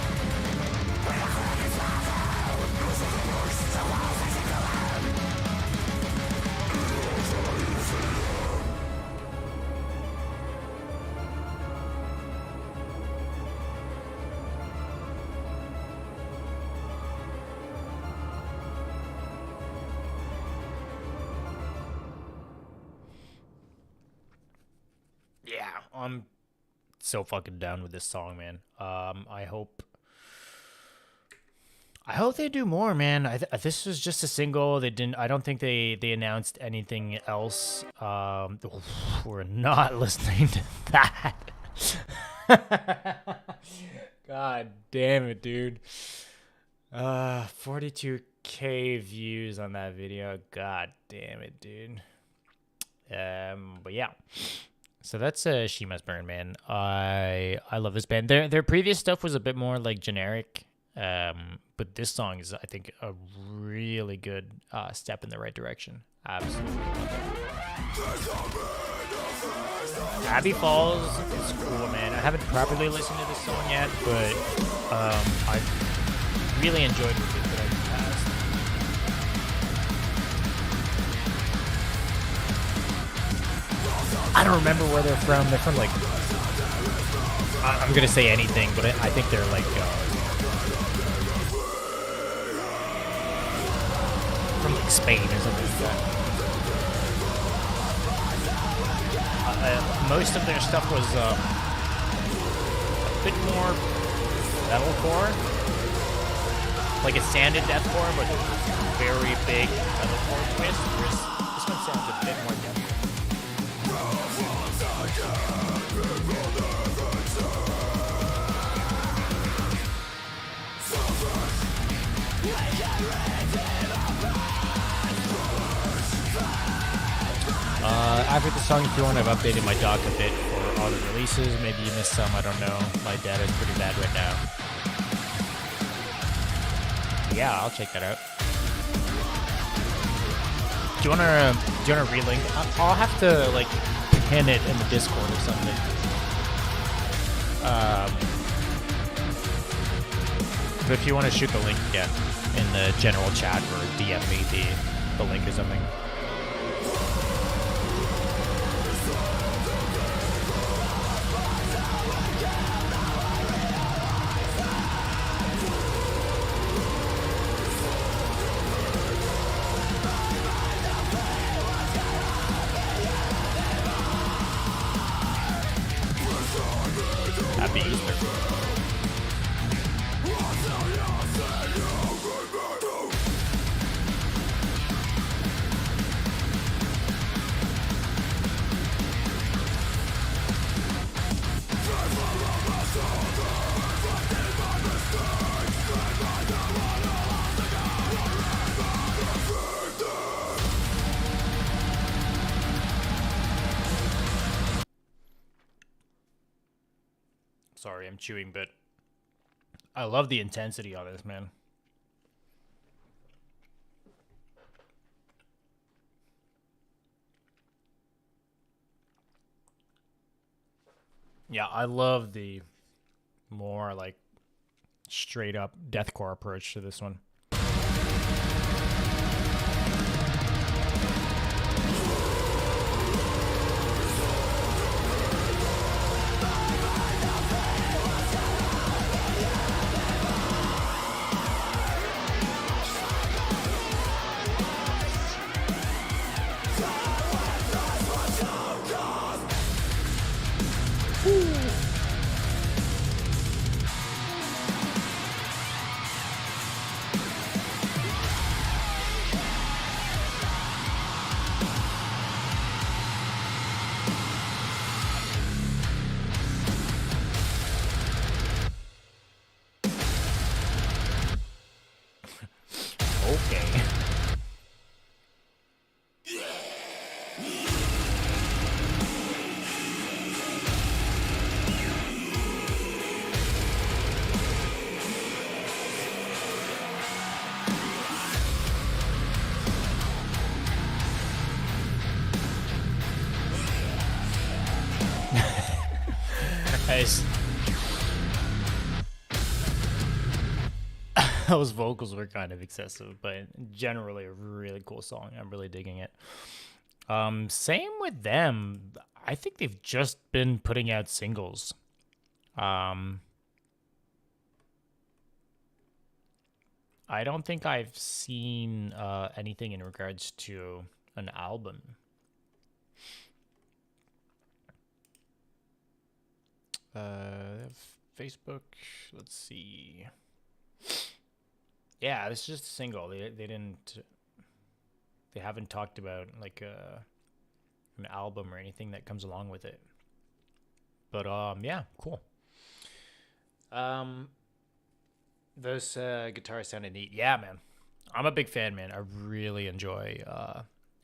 Yeah, I'm so fucking down with this song, man. I hope they do more, man. This was just a single. They didn't. I don't think they announced anything else. We're not listening to that. God damn it, dude. 42K views on that video. God damn it, dude. But yeah. So that's She Must Burn, man. I love this band. Their previous stuff was a bit more like generic. But this song is, I think, a really good step in the right direction. Absolutely. Abbey Falls is cool, man. I haven't properly listened to this song yet, but I really enjoyed the bit that I passed. I don't remember where they're from. They're from like, I'm gonna say anything, but I think they're like from like Spain or something like that. most of their stuff was a bit more metalcore, like a sanded deathcore, but very big metalcore twist. Whereas this one sounds a bit more deathcore. After the song, if you want, I've updated my doc a bit for all the releases. Maybe you missed some, I don't know. My data is pretty bad right now. Yeah, I'll check that out. Do you wanna relink? I'll have to like pin it in the Discord or something. But if you want to shoot the link again in the general chat or DM me the link or something. Happy Easter. Sorry, I'm chewing, but I love the intensity on this, man. Yeah, I love the more like straight up deathcore approach to this one. Okay. Nice. Those vocals were kind of excessive, but generally a really cool song. I'm really digging it. Same with them. I think they've just been putting out singles. I don't think I've seen anything in regards to an album. Facebook, let's see. Yeah, this is just a single. They haven't talked about like an album or anything that comes along with it. But yeah, cool. Those guitars sounded neat. Yeah, man. I'm a big fan, man. I really enjoy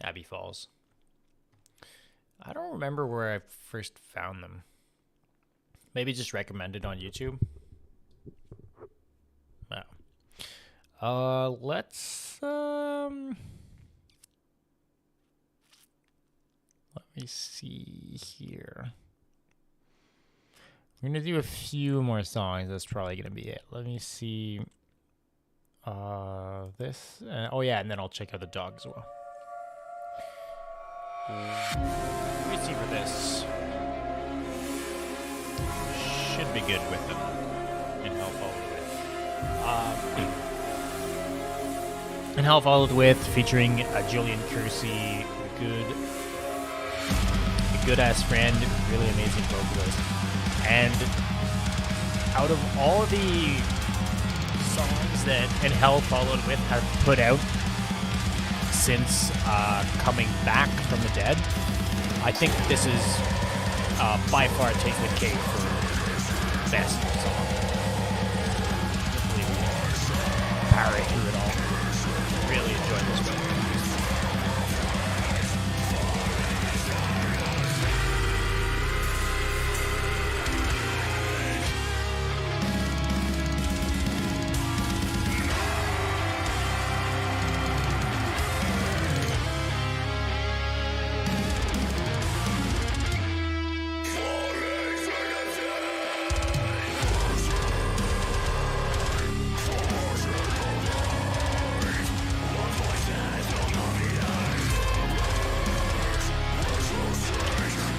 Abbey Falls. I don't remember where I first found them. Maybe just recommended on YouTube. No. Let's let me see here. We're gonna do a few more songs. That's probably gonna be it. Let me see. This. Oh yeah, and then I'll check out the dog as well. Let me see for this. Should be good with them. And Hell Followed With. And Hell Followed With, featuring Julian Kersey. Good good ass friend, really amazing vocalist. And out of all the songs that And Hell Followed With have put out since coming back from the dead, I think this is by far takes the cake for best song. Power through it all. Really enjoyed this one.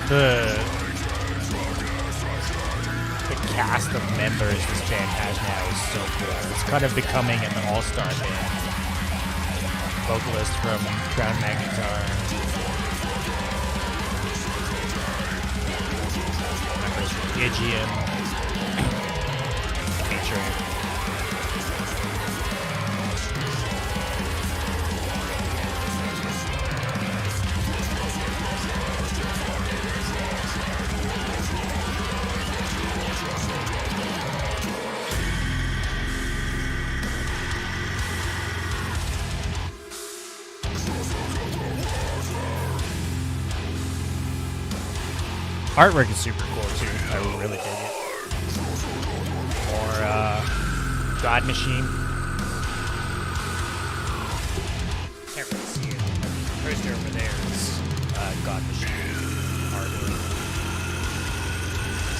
The cast of members this band has now is so cool. It's kind of becoming an all-star band. Vocalist from Crown Magnetar, members from Gigian, featuring artwork is super cool too. I really dig it. Or God Machine. Can't really see it. The poster over there is God Machine artwork.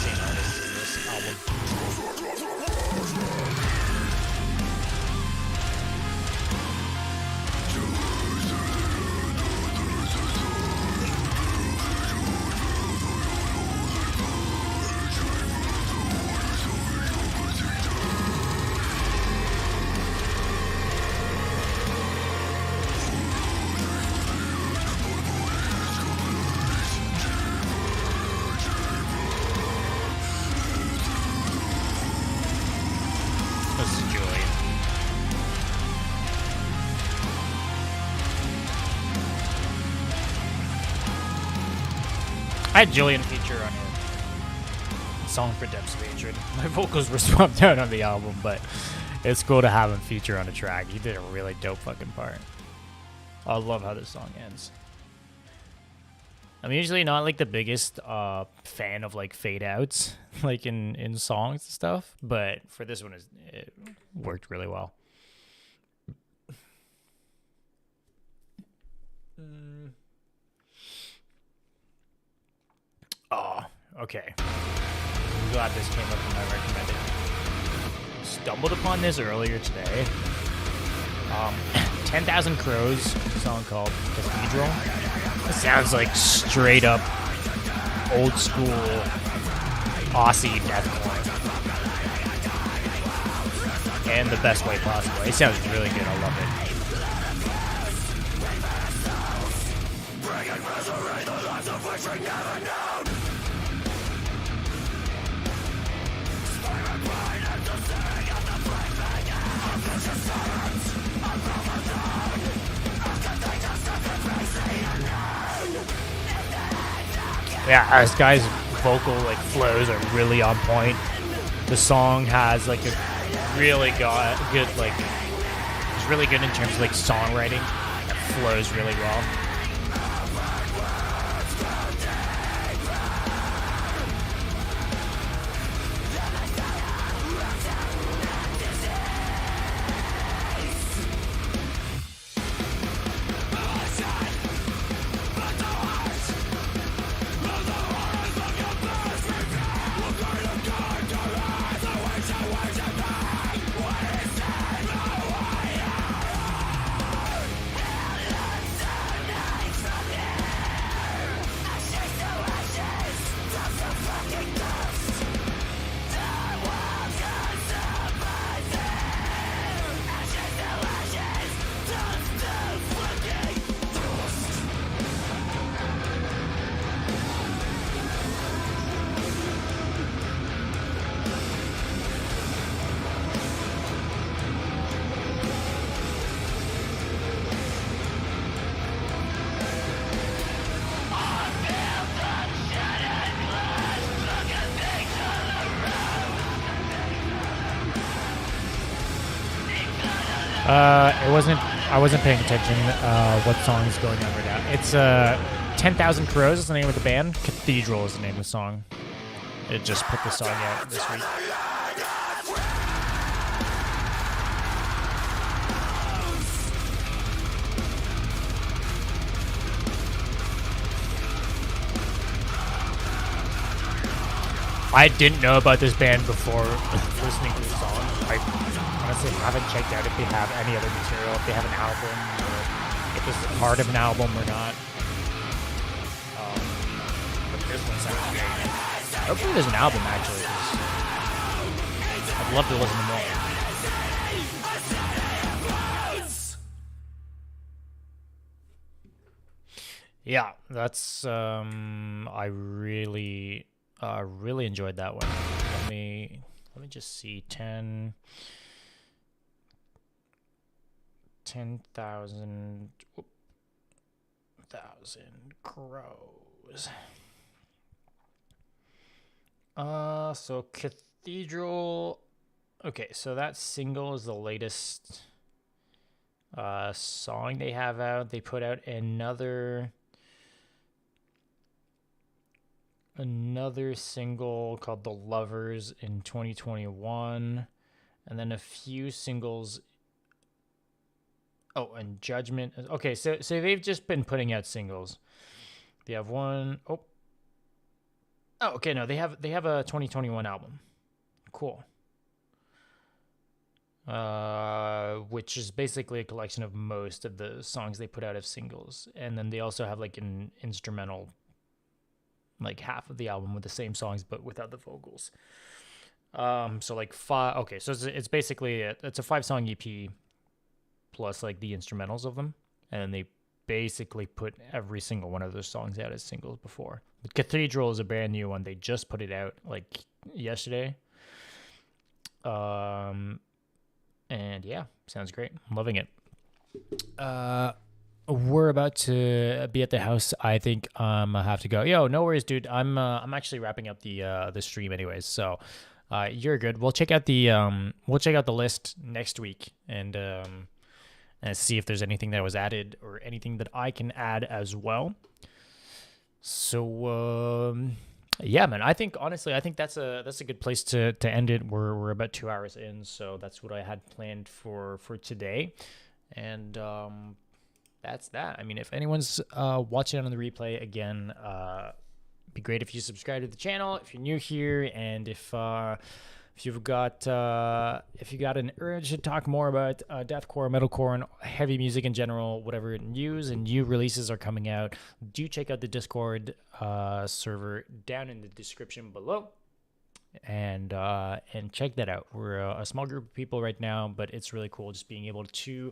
Same artist in this album. I had Julian feature on a song for Depths of Hatred. My vocals were swapped out on the album, but it's cool to have him feature on a track. He did a really dope fucking part. I love how this song ends. I'm usually not like the biggest fan of like fade outs, like in songs and stuff, but for this one, it worked really well. Oh, okay. I'm glad this came up when I recommended. Stumbled upon this earlier today. 10,000 Crows, a song called Cathedral. It sounds like straight up old school Aussie deathcore. And the best way possible. It sounds really good. I love it. Yeah, this guy's vocal like flows are really on point. The song has like a really good like it's really good in terms of like songwriting. It flows really well. It wasn't. I wasn't paying attention. What song is going on right now? It's 10,000 Crows is the name of the band. Cathedral is the name of the song. It just put the song out this week. I didn't know about this band before listening to the song. I honestly haven't checked out if they have any other material, if they have an album, or if this is part of an album or not. But this one sounds great. Hopefully there's an album, actually. I'd love to listen to more. Yeah, that's, I really enjoyed that one. Let me just see. 10,000 Crows. So Cathedral. Okay, so that single is the latest song they have out. They put out another single called The Lovers in 2021, and then a few singles. Oh, and Judgment. Okay, so they've just been putting out singles. They have one. Oh, okay, no, they have a 2021 album. Cool. Which is basically a collection of most of the songs they put out as singles, and then they also have like an instrumental, like half of the album with the same songs but without the vocals. So like five. Okay, so it's basically it's a 5-song EP plus like the instrumentals of them, and then they basically put every single one of those songs out as singles before. The Cathedral is a brand new one. They just put it out like yesterday. And yeah, sounds great. I'm loving it. We're about to be at the house. I think I have to go. Yo, no worries, dude. I'm actually wrapping up the stream anyways. So you're good. We'll check out the list next week and see if there's anything that was added or anything that I can add as well. So yeah, man. I think honestly, that's a good place to end it. We're about 2 hours in, so that's what I had planned for today, and that's that. I mean, if anyone's watching on the replay again, it'd be great if you subscribe to the channel if you're new here, and if you got an urge to talk more about deathcore, metalcore, and heavy music in general, whatever news and new releases are coming out, do check out the Discord server down in the description below, and check that out. We're a small group of people right now, but it's really cool just being able to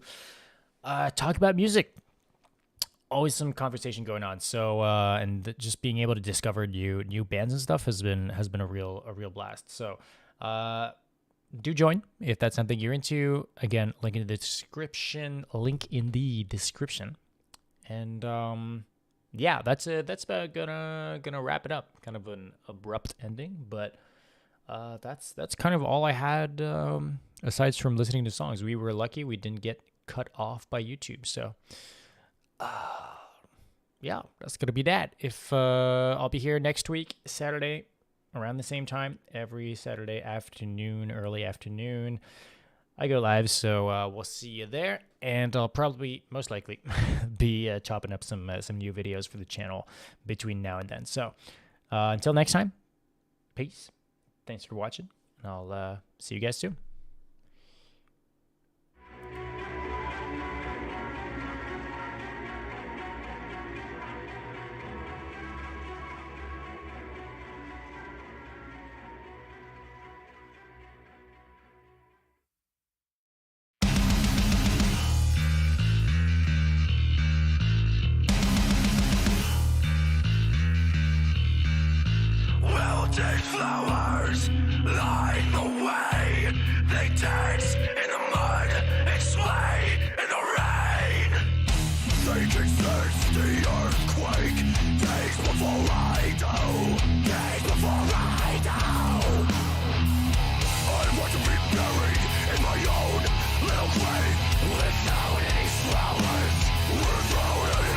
talk about music. Always some conversation going on. So and just being able to discover new bands and stuff has been a real blast. So do join if that's something you're into. Again, link in the description. And yeah, that's about gonna wrap it up. Kind of an abrupt ending, but that's kind of all I had aside from listening to songs. We were lucky we didn't get cut off by YouTube, so yeah, that's gonna be that. If I'll be here next week, Saturday, around the same time, every Saturday afternoon, early afternoon, I go live, so we'll see you there. And I'll probably, most likely, be chopping up some new videos for the channel between now and then. So until next time, peace. Thanks for watching, and I'll see you guys soon. Wilted flowers line the way. They dance in the mud and sway in the rain. They can sense the earthquake days before I do. I want to be buried in my own Little queen without any flowers, without any